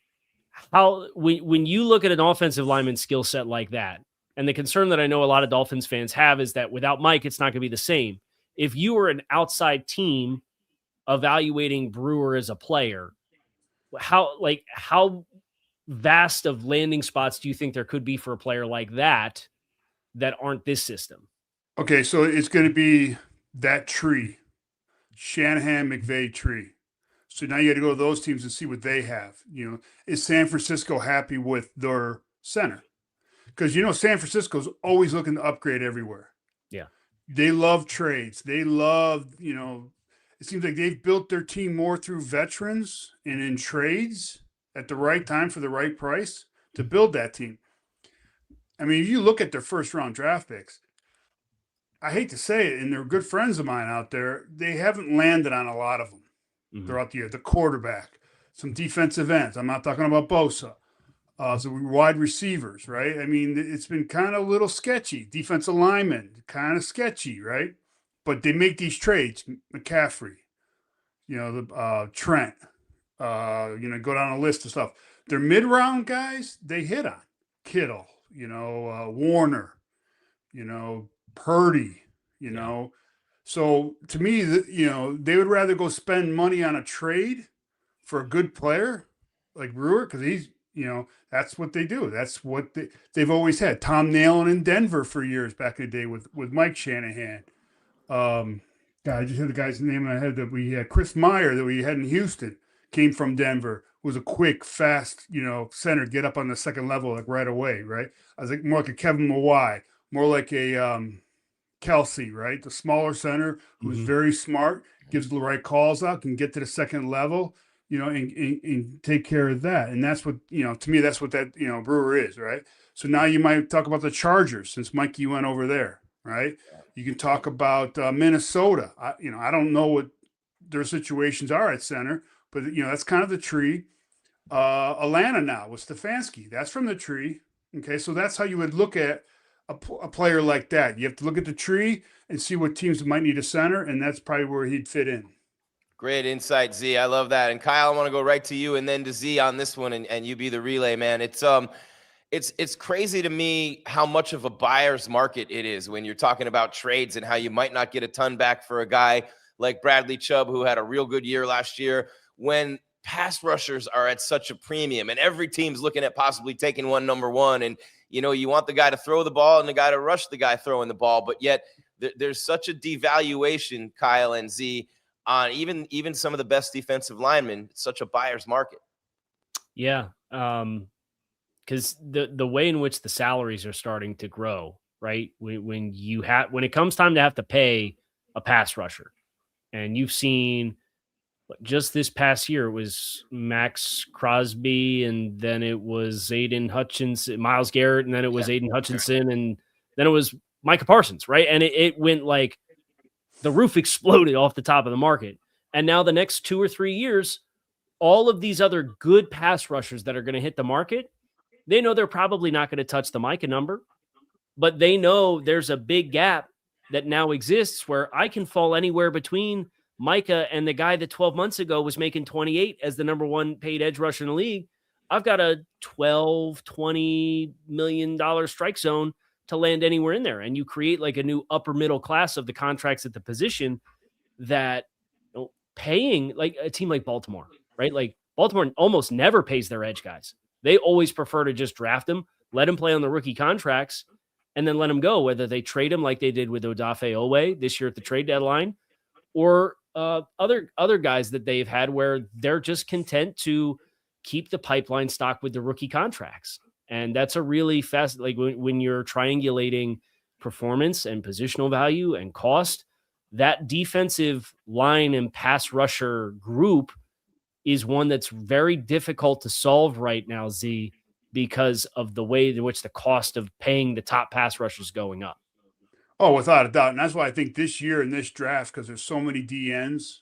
how, when you look at an offensive lineman skill set like that, and the concern that I know a lot of Dolphins fans have is that without Mike, it's not going to be the same. If you were an outside team evaluating Brewer as a player, how vast of landing spots do you think there could be for a player like that aren't this system? Okay, so it's going to be that tree, Shanahan, McVay tree. So now you got to go to those teams and see what they have. You know, is San Francisco happy with their center? Because, you know, San Francisco's always looking to upgrade everywhere. Yeah. They love trades. They love, you know, it seems like they've built their team more through veterans and in trades at the right time for the right price to build that team. I mean, if you look at their first round draft picks, I hate to say it, and they're good friends of mine out there, they haven't landed on a lot of them throughout the year. The quarterback, some defensive ends. I'm not talking about Bosa. Some wide receivers, right? I mean, it's been kind of a little sketchy. Defensive linemen, kind of sketchy, right? But they make these trades. McCaffrey, you know, the Trent, you know, go down a list of stuff. Their mid-round guys, they hit on. Kittle, you know, Warner, you know, Purdy, you know. So to me, you know, they would rather go spend money on a trade for a good player like Brewer, because he's, you know, that's what they do. That's what they've always had. Tom Nalen in Denver for years back in the day with Mike Shanahan. God, I just had the guy's name in my head that we had. Chris Meyer that we had in Houston came from Denver. Was a quick, fast, you know, center, get up on the second level like right away, right? I was like more like a Kevin Mawai, more like a Kelsey, right? The smaller center who's very smart, gives the right calls out, can get to the second level, you know, and take care of that. And that's what, you know, to me, that's what that, you know, Brewer is, right? So now you might talk about the Chargers, since Mikey went over there, right? You can talk about Minnesota. I don't know what their situations are at center, but, you know, that's kind of the tree. Atlanta now with Stefanski, that's from the tree. Okay, so that's how you would look at a player like that. You have to look at the tree and see what teams might need a center, and that's probably where he'd fit in. Great insight, Z. I love that. And Kyle, I want to go right to you and then to Z on this one, and you be the relay, man. It's crazy to me how much of a buyer's market it is when you're talking about trades and how you might not get a ton back for a guy like Bradley Chubb, who had a real good year last year, when pass rushers are at such a premium and every team's looking at possibly taking one number one. And, you know, you want the guy to throw the ball and the guy to rush the guy throwing the ball, but yet there's such a devaluation, Kyle and Z, on even some of the best defensive linemen. It's such a buyer's market. Yeah. Because the way in which the salaries are starting to grow, right? When it comes time to have to pay a pass rusher, and you've seen just this past year, it was Max Crosby, and then it was Aiden Hutchinson, Myles Garrett, and then it was Aiden Hutchinson, and then it was Micah Parsons, right? And it went like the roof exploded off the top of the market. And now the next 2 or 3 years, all of these other good pass rushers that are going to hit the market, they know they're probably not going to touch the Micah number, but they know there's a big gap that now exists where I can fall anywhere between Micah and the guy that 12 months ago was making 28 as the number one paid edge rusher in the league. I've got a $12, $20 million strike zone to land anywhere in there. And you create like a new upper middle class of the contracts at the position that, you know, paying like a team like Baltimore, right? Like Baltimore almost never pays their edge guys. They always prefer to just draft them, let them play on the rookie contracts, and then let them go, whether they trade them like they did with Odafe Oweh this year at the trade deadline, or other guys that they've had where they're just content to keep the pipeline stocked with the rookie contracts. And that's a really fast, like when you're triangulating performance and positional value and cost, that defensive line and pass rusher group is one that's very difficult to solve right now, Z, because of the way in which the cost of paying the top pass rushers is going up. Oh, without a doubt. And that's why I think this year in this draft, because there's so many DNs,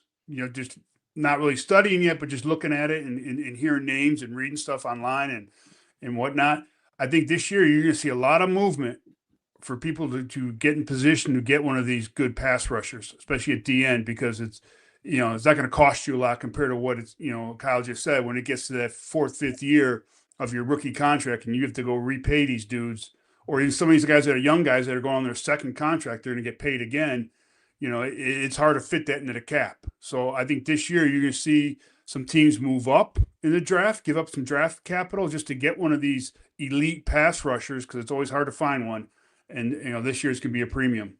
just not really studying yet, but just looking at it and hearing names and reading stuff online and whatnot. I think this year you're going to see a lot of movement for people to get in position to get one of these good pass rushers, especially at DN, because it's not going to cost you a lot compared to what it's, Kyle just said, when it gets to that 4th, 5th year of your rookie contract and you have to go repay these dudes, or even some of these guys that are young guys that are going on their 2nd contract, they're going to get paid again. It's hard to fit that into the cap. So I think this year you're going to see some teams move up in the draft, give up some draft capital just to get one of these elite pass rushers, because it's always hard to find one. And, this year's going to be a premium.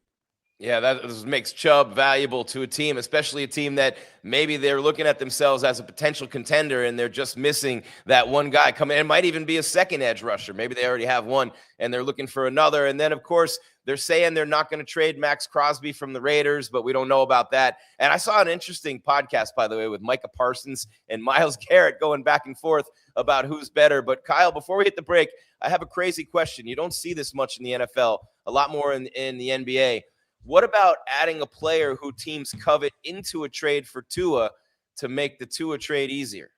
Yeah, that makes Chubb valuable to a team, especially a team that maybe they're looking at themselves as a potential contender and they're just missing that one guy coming in. It might even be a second edge rusher. Maybe they already have one and they're looking for another. And then, of course, they're saying they're not going to trade Max Crosby from the Raiders, but we don't know about that. And I saw an interesting podcast, by the way, with Micah Parsons and Myles Garrett going back and forth about who's better. But Kyle, before we hit the break, I have a crazy question. You don't see this much in the NFL, a lot more in the NBA. What about adding a player who teams covet into a trade for Tua to make the Tua trade easier?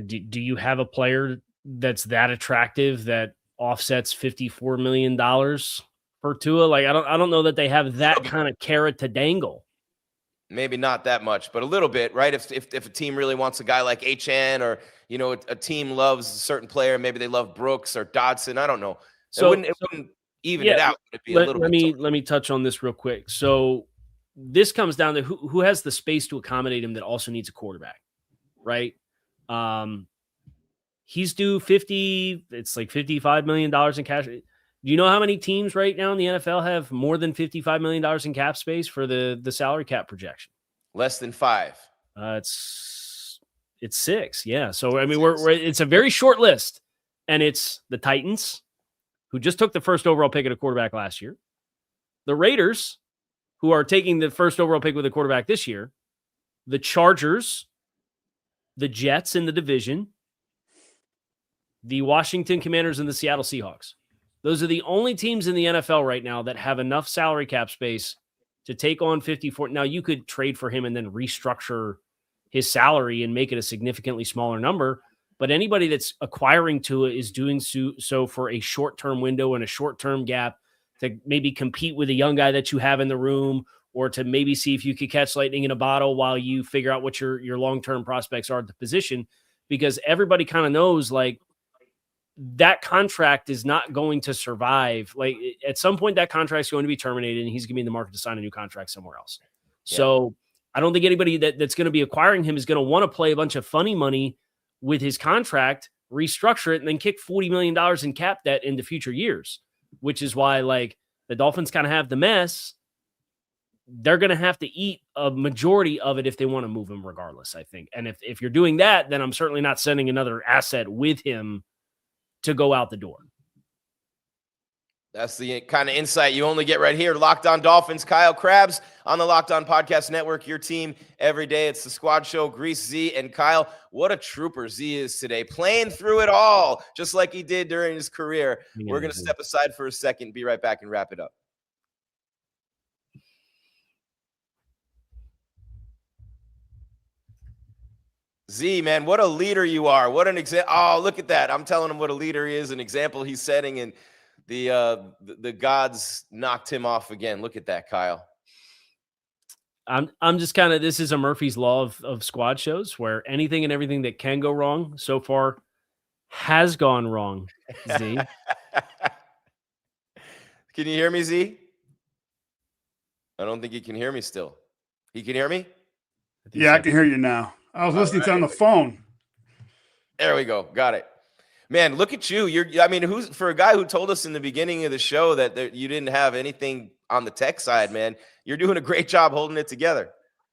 Do you have a player that's that attractive that offsets $54 million for Tua? Like, I don't know that they have that kind of carrot to dangle. Maybe not that much, but a little bit, right? If a team really wants a guy like HN, or a team loves a certain player, maybe they love Brooks or Dodson. I don't know. So it wouldn't even it out. It'd be let me touch on this real quick. So this comes down to who has the space to accommodate him that also needs a quarterback, right? He's due it's like $55 million in cash. Do you know how many teams right now in the NFL have more than $55 million in cap space for the salary cap projection? Less than 5. It's 6. Yeah. So, I mean, it's a very short list, and it's the Titans, who just took the first overall pick at a quarterback last year, the Raiders, who are taking the first overall pick with a quarterback this year, the Chargers, the Jets in the division, the Washington Commanders, and the Seattle Seahawks. Those are the only teams in the NFL right now that have enough salary cap space to take on 54. Now, you could trade for him and then restructure his salary and make it a significantly smaller number. But anybody that's acquiring Tua is doing so for a short-term window and a short-term gap to maybe compete with a young guy that you have in the room, or to maybe see if you could catch lightning in a bottle while you figure out what your long-term prospects are at the position. Because everybody kind of knows, like, that contract is not going to survive. Like, at some point, that contract is going to be terminated, and he's going to be in the market to sign a new contract somewhere else. Yeah. So I don't think anybody that's going to be acquiring him is going to want to play a bunch of funny money with his contract, restructure it, and then kick $40 million in cap debt into future years, which is why, like, the Dolphins kind of have the mess. They're going to have to eat a majority of it if they want to move him regardless, I think. And if you're doing that, then I'm certainly not sending another asset with him to go out the door. That's the kind of insight you only get right here. Locked On Dolphins, Kyle Krabs on the Locked On Podcast Network, your team every day. It's the Squad Show, Grease, Z, and Kyle. What a trooper Z is today, playing through it all, just like he did during his career. Yeah, we're going to step aside for a second, be right back, and wrap it up. Z, man, what a leader you are. What an example. Oh, look at that. I'm telling him what a leader he is, an example he's setting, and the gods knocked him off again. Look at that, Kyle. I'm just kind of, this is a Murphy's Law of squad shows, where anything and everything that can go wrong so far has gone wrong, Z. Can you hear me, Z? I don't think he can hear me still. He can hear me? I can hear you now. I was listening to on the phone. There we go. Got it. Man, look at you. Who's for a guy who told us in the beginning of the show that you didn't have anything on the tech side, man. You're doing a great job holding it together.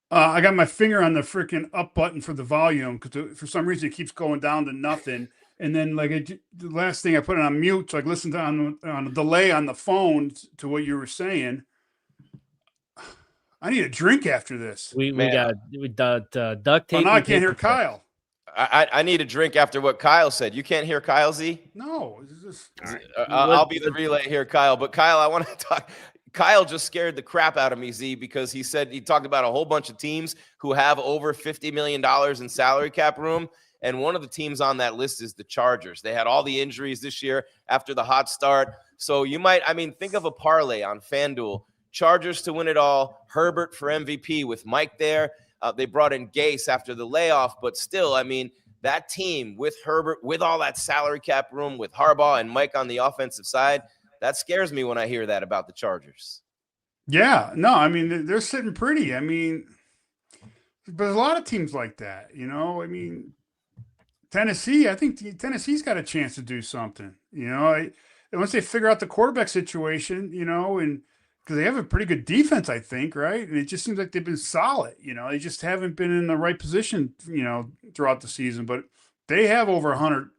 I got my finger on the freaking up button for the volume because for some reason it keeps going down to nothing. And then the last thing I put it on mute, so I listened to on a delay on the phone to what you were saying. I need a drink after this. We got duct tape. Oh, now I can't hear Kyle. I need a drink after what Kyle said. You can't hear Kyle, Z? No. Just... Right. I'll be the relay here, Kyle. But Kyle, I want to talk. Kyle just scared the crap out of me, Z, because he talked about a whole bunch of teams who have over $50 million in salary cap room. And one of the teams on that list is the Chargers. They had all the injuries this year after the hot start. So you might, think of a parlay on FanDuel. Chargers to win it all. Herbert for MVP with Mike there. They brought in Gase after the layoff. But still, that team with Herbert, with all that salary cap room, with Harbaugh and Mike on the offensive side, that scares me when I hear that about the Chargers. Yeah. No, they're sitting pretty. But a lot of teams like that, Tennessee, I think Tennessee's got a chance to do something, and once they figure out the quarterback situation, and because they have a pretty good defense, I think, right? And it just seems like they've been solid, they just haven't been in the right position, throughout the season, but they have over 100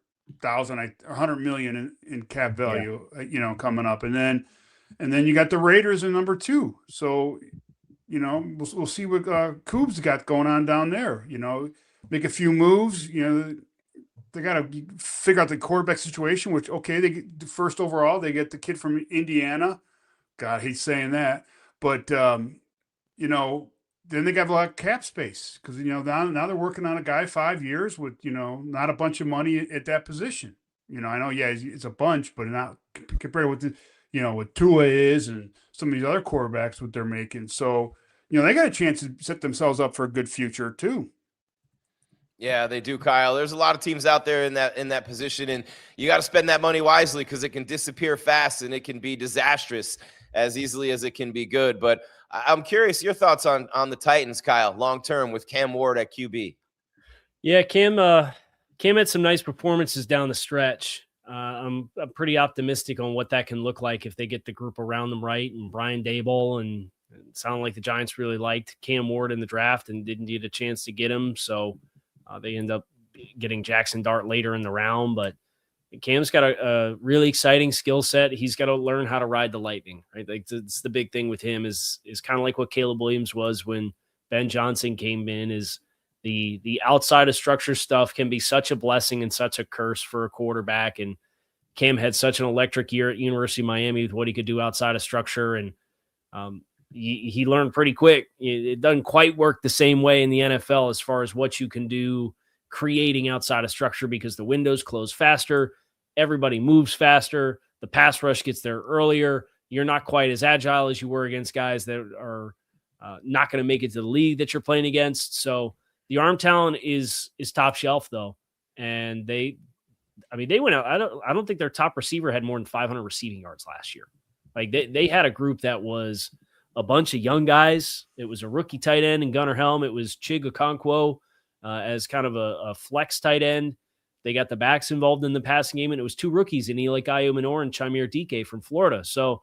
million in cap value, coming up. And then you got the Raiders in number 2. So, we'll see what Coob's got going on down there, make a few moves, they got to figure out the quarterback situation, which, okay, they get the first overall, they get the kid from Indiana. God, he's saying that. But, then they got a lot of cap space because, now they're working on a guy 5 years with, not a bunch of money at that position. I know, it's a bunch, but not compared with what Tua is and some of these other quarterbacks, what they're making. So, they got a chance to set themselves up for a good future too. Yeah, they do, Kyle. There's a lot of teams out there in that position, and you got to spend that money wisely because it can disappear fast and it can be disastrous as easily as it can be good. But I'm curious your thoughts on the Titans, Kyle, long term with Cam Ward at QB. Yeah, Cam had some nice performances down the stretch. I'm pretty optimistic on what that can look like if they get the group around them right. And Brian Daboll, and it sounded like the Giants really liked Cam Ward in the draft and didn't get a chance to get him. So they end up getting Jackson Dart later in the round. But Cam's got a really exciting skill set. He's got to learn how to ride the lightning, right? Like it's the big thing with him is kind of like what Caleb Williams was when Ben Johnson came in. Is the outside of structure stuff can be such a blessing and such a curse for a quarterback. And Cam had such an electric year at University of Miami with what he could do outside of structure. And he learned pretty quick. It doesn't quite work the same way in the NFL as far as what you can do creating outside of structure because the windows close faster. Everybody moves faster. The pass rush gets there earlier. You're not quite as agile as you were against guys that are not going to make it to the league that you're playing against. So the arm talent is top shelf though. And they went out. I don't think their top receiver had more than 500 receiving yards last year. Like they had a group that was a bunch of young guys. It was a rookie tight end in Gunnar Helm. It was Chig Okonkwo as kind of a flex tight end. They got the backs involved in the passing game, and it was 2 rookies in Eli Ayumanor and Chimere Dike from Florida. So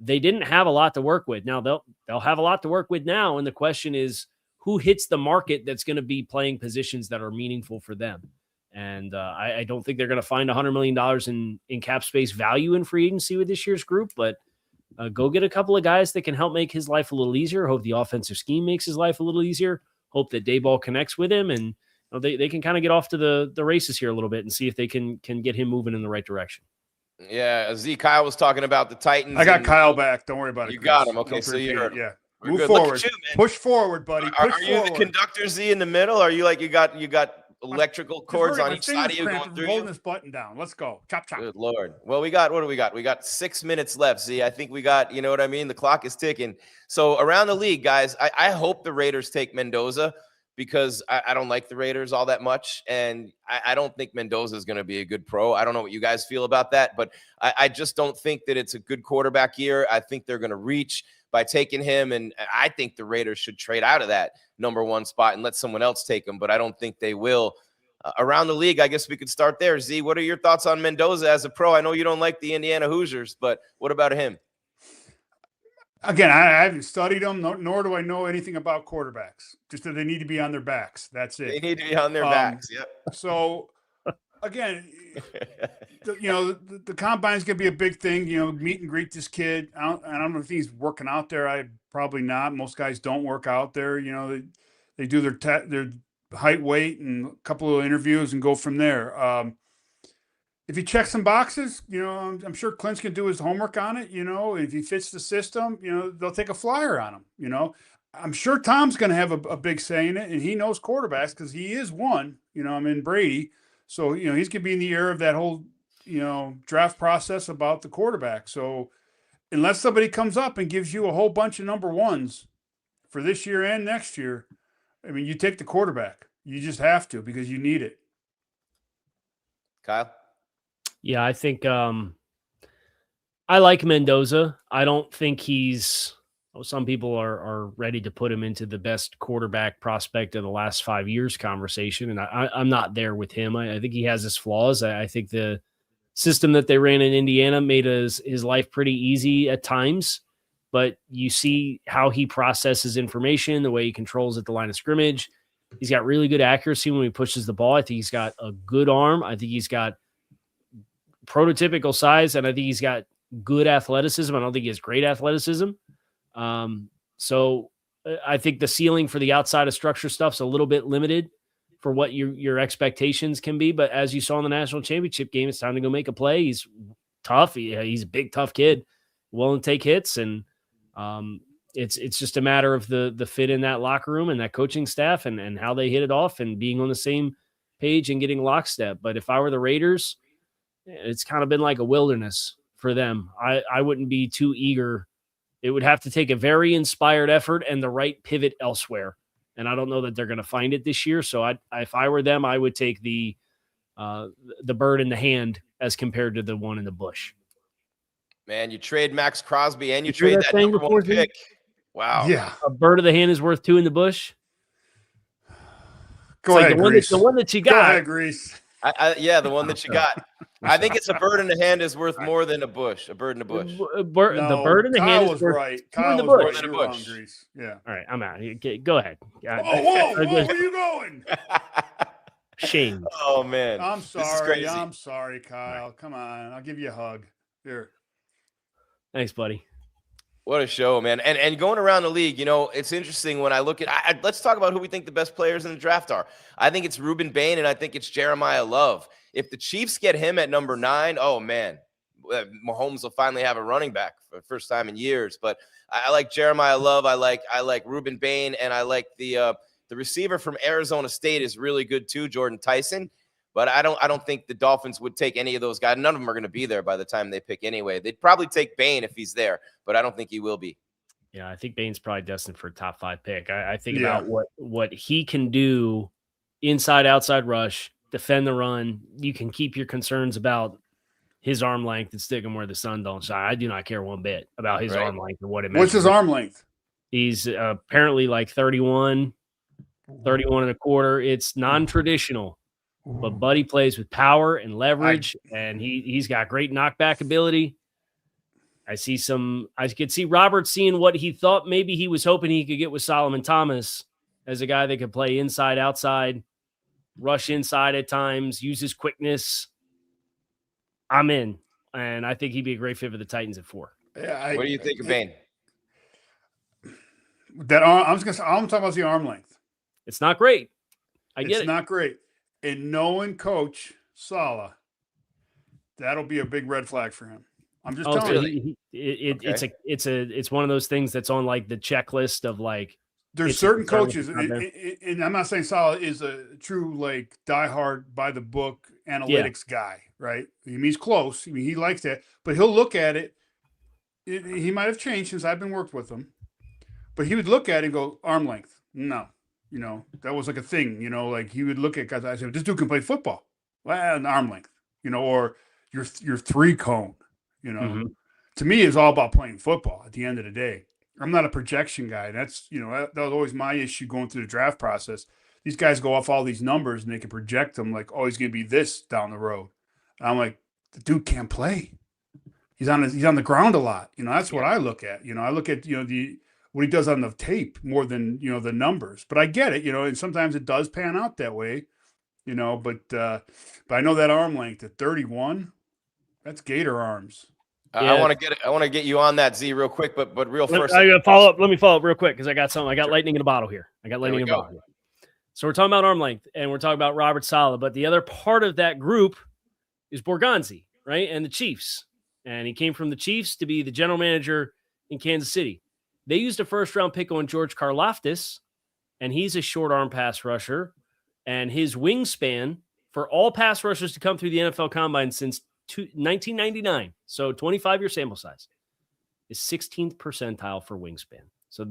they didn't have a lot to work with. Now they'll have a lot to work with now, and the question is who hits the market that's going to be playing positions that are meaningful for them. And I don't think they're going to find $100 million in cap space value in free agency with this year's group, but go get a couple of guys that can help make his life a little easier. Hope the offensive scheme makes his life a little easier. Hope that Daboll connects with him, and they can kind of get off to the races here a little bit and see if they can get him moving in the right direction. Yeah, Kyle was talking about the Titans. I got Kyle back. Don't worry about it. You Chris. got him. Okay, so you're yeah. We're Move good. forward. You, push forward, buddy. Push are you forward. the conductor, Z, in the middle? Are you like you got electrical cords on each side of you going through holding you? this button down. Let's go. Chop, chop. Good Lord. Well, what do we got? We got 6 minutes left. See, I think we got, you know what I mean? The clock is ticking. So around the league, guys, I hope the Raiders take Mendoza because I don't like the Raiders all that much. And I don't think Mendoza is going to be a good pro. I don't know what you guys feel about that, but I just don't think that it's a good quarterback year. I think they're going to reach by taking him. And I think the Raiders should trade out of that number 1 spot and let someone else take him, but I don't think they will. Around the league, I guess we could start there. Z, what are your thoughts on Mendoza as a pro? I know you don't like the Indiana Hoosiers, but what about him? Again, I haven't studied them, nor do I know anything about quarterbacks. Just that they need to be on their backs. That's it. They need to be on their backs. Yep. So, again, the combine's gonna be a big thing. Meet and greet this kid. I don't know if he's working out there. Probably not. Most guys don't work out there. They do their height, weight, and a couple of interviews and go from there. If he checks some boxes, I'm sure Clint's can do his homework on it. If he fits the system, they'll take a flyer on him. I'm sure Tom's going to have a big say in it, and he knows quarterbacks because he is one. Brady. So, he's going to be in the air of that whole, draft process about the quarterback. So unless somebody comes up and gives you a whole bunch of number ones for this year and next year, you take the quarterback. You just have to because you need it. Kyle? Yeah, I think I like Mendoza. I don't think some people are ready to put him into the best quarterback prospect of the last 5 years conversation, and I'm not there with him. I think he has his flaws. I think the system that they ran in Indiana made his life pretty easy at times, but you see how he processes information, the way he controls at the line of scrimmage. He's got really good accuracy when he pushes the ball. I think he's got a good arm. I think he's got prototypical size, and I think he's got good athleticism. I don't think he has great athleticism. So I think the ceiling for the outside of structure stuff's a little bit limited for what your expectations can be. But as you saw in the national championship game, it's time to go make a play. He's tough. He's a big, tough kid, willing to take hits. And it's just a matter of the fit in that locker room and that coaching staff and how they hit it off and being on the same page and getting lockstep. But if I were the Raiders, it's kind of been like a wilderness for them. I wouldn't be too eager. It would have to take a very inspired effort and the right pivot elsewhere. And I don't know that they're going to find it this year. So if I were them, I would take the bird in the hand as compared to the one in the bush. Man, you trade Max Crosby and you trade that number one pick. Wow. Yeah. A bird of the hand is worth two in the bush. Go ahead, Grease. The one that you got. Go ahead, Grease. Yeah, the one that you got. I think it's a bird in the hand is worth more than a bush. A bird in the bush. The bird in the hand is worth right. two in the Kyle was bush. right. You're wrong, Grease. Yeah. All right, I'm out. Go ahead. Whoa, where are you going? Shame. Oh, man. I'm This is sorry. crazy. I'm sorry, Kyle. Come on. I'll give you a hug. Here. Thanks, buddy. What a show, man. And going around the league, it's interesting when I look at let's talk about who we think the best players in the draft are. I think it's Ruben Bain and I think it's Jeremiah Love. If the Chiefs get him at number 9, oh man, Mahomes will finally have a running back for the first time in years. But I like Jeremiah Love. I like Ruben Bain, and I like the receiver from Arizona State is really good too, Jordan Tyson. But I don't think the Dolphins would take any of those guys. None of them are going to be there by the time they pick anyway. They'd probably take Bain if he's there, but I don't think he will be. Yeah, I think Bain's probably destined for a top 5 pick. I think about what he can do inside, outside rush, defend the run. You can keep your concerns about his arm length and stick him where the sun don't shine. I do not care one bit about his arm length and what it means. What's his arm length? He's apparently like 31 and a quarter. It's non-traditional. But Buddy plays with power and leverage, and he's got great knockback ability. I could see Robert seeing what he thought maybe he was hoping he could get with Solomon Thomas as a guy that could play inside, outside, rush inside at times, use his quickness. I'm in, and I think he'd be a great fit for the Titans at 4. Yeah, what do you think of Bain? That arm, I'm talking about the arm length. It's not great. It's not great. And knowing Coach Saleh, that'll be a big red flag for him. I'm just telling you. It's one of those things that's on like the checklist of like. There's certain coaches, and I'm not saying Saleh is a true like diehard by the book analytics guy, right? He's close. He likes that, but he'll look at it. He might have changed since I've been worked with him, but he would look at it and go arm length. No. That was like a thing, like he would look at guys. I said, this dude can play football. Well, an arm length, or your 3 cone, Mm-hmm. To me, it's all about playing football at the end of the day. I'm not a projection guy. That's, that was always my issue going through the draft process. These guys go off all these numbers and they can project them like, oh, he's going to be this down the road. And I'm like, the dude can't play. He's on the ground a lot. That's what I look at. I look at, what he does on the tape more than, the numbers. But I get it, and sometimes it does pan out that way. but I know that arm length at 31, that's Gator arms. Yeah. I want to get you on that, Z, real quick, but real first. I gotta follow up. Let me follow up real quick because I got something. I got lightning in a bottle here. So we're talking about arm length and we're talking about Robert Saleh, but the other part of that group is Borgonzi, right? And the Chiefs. And he came from the Chiefs to be the general manager in Kansas City. They used a first-round pick on George Karlaftis, and he's a short arm pass rusher. And his wingspan for all pass rushers to come through the NFL Combine since 1999, so 25-year sample size, is 16th percentile for wingspan. So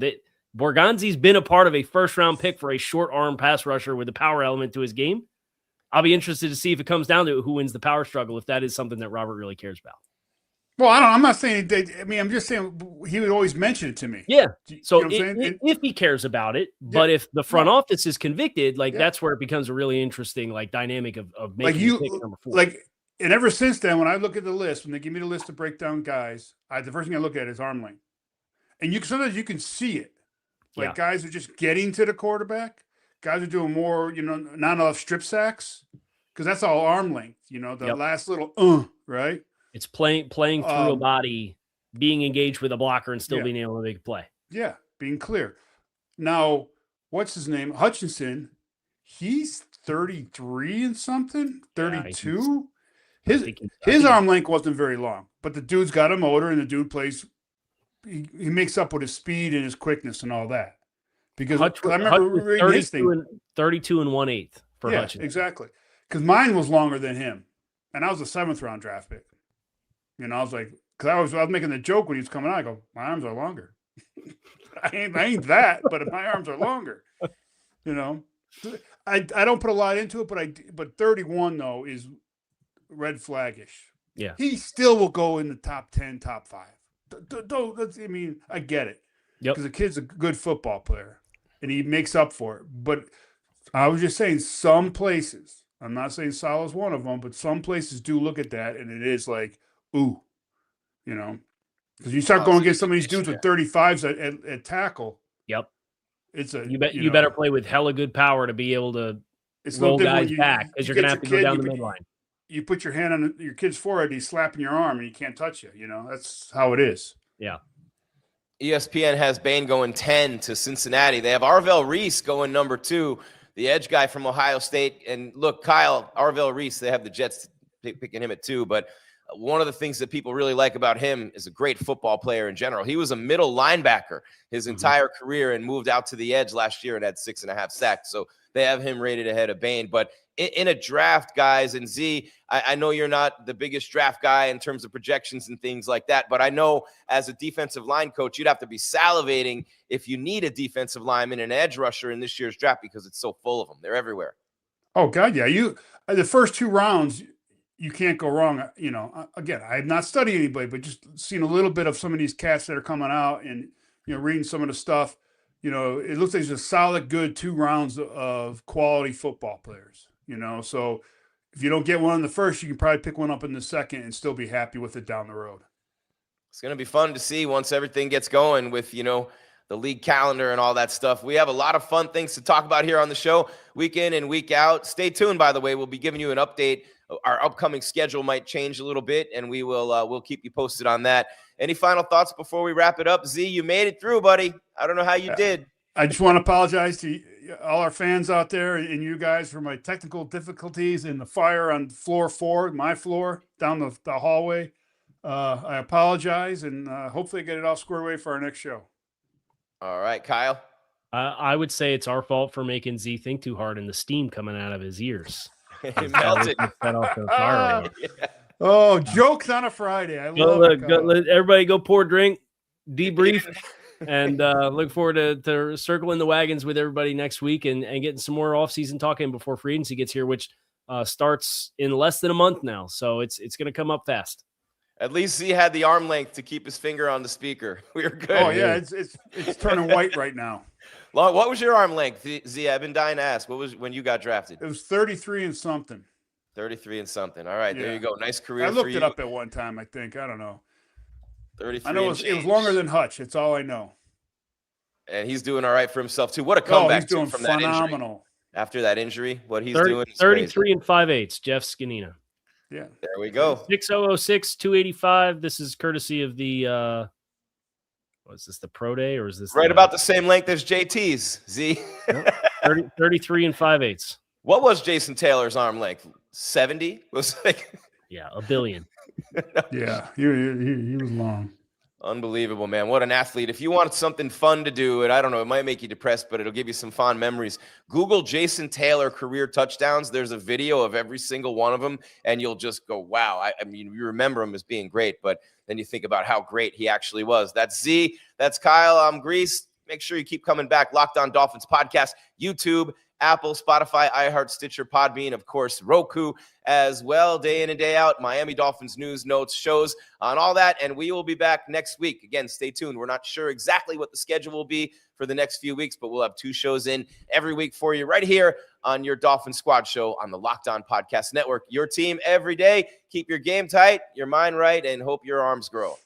Borgonzi's been a part of a first-round pick for a short arm pass rusher with a power element to his game. I'll be interested to see if it comes down to who wins the power struggle, if that is something that Robert really cares about. Well, I'm not saying I'm just saying he would always mention it to me. Yeah. So if he cares about it, but if the front office is convicted, that's where it becomes a really interesting dynamic of making pick number 4. And ever since then, when I look at the list, when they give me the list to break down guys, the first thing I look at is arm length, and sometimes you can see it. Guys are just getting to the quarterback. Guys are doing more, not enough strip sacks, because that's all arm length. The last little right. It's playing through a body, being engaged with a blocker, and still being able to make a play. Yeah, being clear. Now, what's his name? Hutchinson. He's 33 and something, 32. His arm length wasn't very long, but the dude's got a motor, and the dude plays. He makes up with his speed and his quickness and all that. Because I remember reading his thing. 32 and 1/8 for Hutchinson. Exactly. Because mine was longer than him, and I was a 7th round draft pick. I was like, because I was making the joke when he was coming out. I go, my arms are longer. I ain't that, but my arms are longer. I don't put a lot into it, but 31 though is red flaggish. Yeah, he still will go in the top 10, top 5. I get it. Because the kid's a good football player, and he makes up for it. But I was just saying, some places. I'm not saying Saleh's one of them, but some places do look at that, and it is like, ooh, because you start going against some of these dudes with 35s at tackle. Yep. It's you better play with hella good power to be able to roll guys back, because you're going to have to go down the midline. You put your hand on your kid's forehead, he's slapping your arm, and he can't touch you. That's how it is. Yeah. ESPN has Bain going 10 to Cincinnati. They have Arvell Reese going number 2, the edge guy from Ohio State. And look, Kyle, Arvell Reese, they have the Jets picking him at 2, but one of the things that people really like about him is a great football player in general. He was a middle linebacker his entire career and moved out to the edge last year and had 6.5 sacks. So they have him rated ahead of Bain. But in a draft, guys, and Z, I know you're not the biggest draft guy in terms of projections and things like that, but I know as a defensive line coach, you'd have to be salivating if you need a defensive lineman and an edge rusher in this year's draft, because it's so full of them. They're everywhere. Oh, God, yeah. The first 2 rounds, you can't go wrong. Again, I have not studied anybody, but just seen a little bit of some of these cats that are coming out and, reading some of the stuff. It looks like it's a solid, good 2 rounds of quality football players, So if you don't get one in the first, you can probably pick one up in the second and still be happy with it down the road. It's going to be fun to see once everything gets going with, the league calendar and all that stuff. We have a lot of fun things to talk about here on the show, week in and week out. Stay tuned, by the way. We'll be giving you an update. Our upcoming schedule might change a little bit, and we will we'll keep you posted on that. Any final thoughts before we wrap it up? Z, you made it through, buddy. I don't know how you did. I just want to apologize to all our fans out there and you guys for my technical difficulties in the fire on floor 4, my floor, down the hallway. I apologize, and hopefully get it all squared away for our next show. All right, Kyle. I would say it's our fault for making Z think too hard and the steam coming out of his ears. It melted. Oh, jokes on a Friday. I love it. Let everybody go pour a drink, debrief, and look forward to circling the wagons with everybody next week and getting some more off-season talking before free agency gets here, which starts in less than a month now. So it's going to come up fast. At least Z had the arm length to keep his finger on the speaker. We were good. Oh, yeah, it's turning white right now. What was your arm length, Z? I've been dying to ask. What was when you got drafted? It was 33 and something. 33 and something. All right, There you go. Nice career. I looked it up at one time, I think. I don't know. 33. I know it was longer than Hutch. It's all I know. And he's doing all right for himself too. What a comeback! He's doing from phenomenal. That injury. After that injury, what he's doing is 33 and 5/8, Jeff Zgonina. Yeah. There we go. 6006, 285. This is courtesy of the what is this, the Pro Day, or is this Right about the same length as JT's, Z. Nope. 33 and 5/8. What was Jason Taylor's arm length? 70? Was like Yeah, a billion. Yeah, he was long. Unbelievable, man. What an athlete. If you want something fun to do, and I don't know, it might make you depressed, but it'll give you some fond memories. Google Jason Taylor career touchdowns. There's a video of every single one of them, and you'll just go, wow. I mean, you remember him as being great, but then you think about how great he actually was. That's Z. That's Kyle. I'm Grease. Make sure you keep coming back. Locked On Dolphins podcast, YouTube, Apple, Spotify, iHeart, Stitcher, Podbean, of course, Roku as well, day in and day out. Miami Dolphins news, notes, shows on all that, and we will be back next week. Again, stay tuned. We're not sure exactly what the schedule will be for the next few weeks, but we'll have 2 shows in every week for you right here on your Dolphins Squad Show on the Locked On Podcast Network. Your team every day. Keep your game tight, your mind right, and hope your arms grow.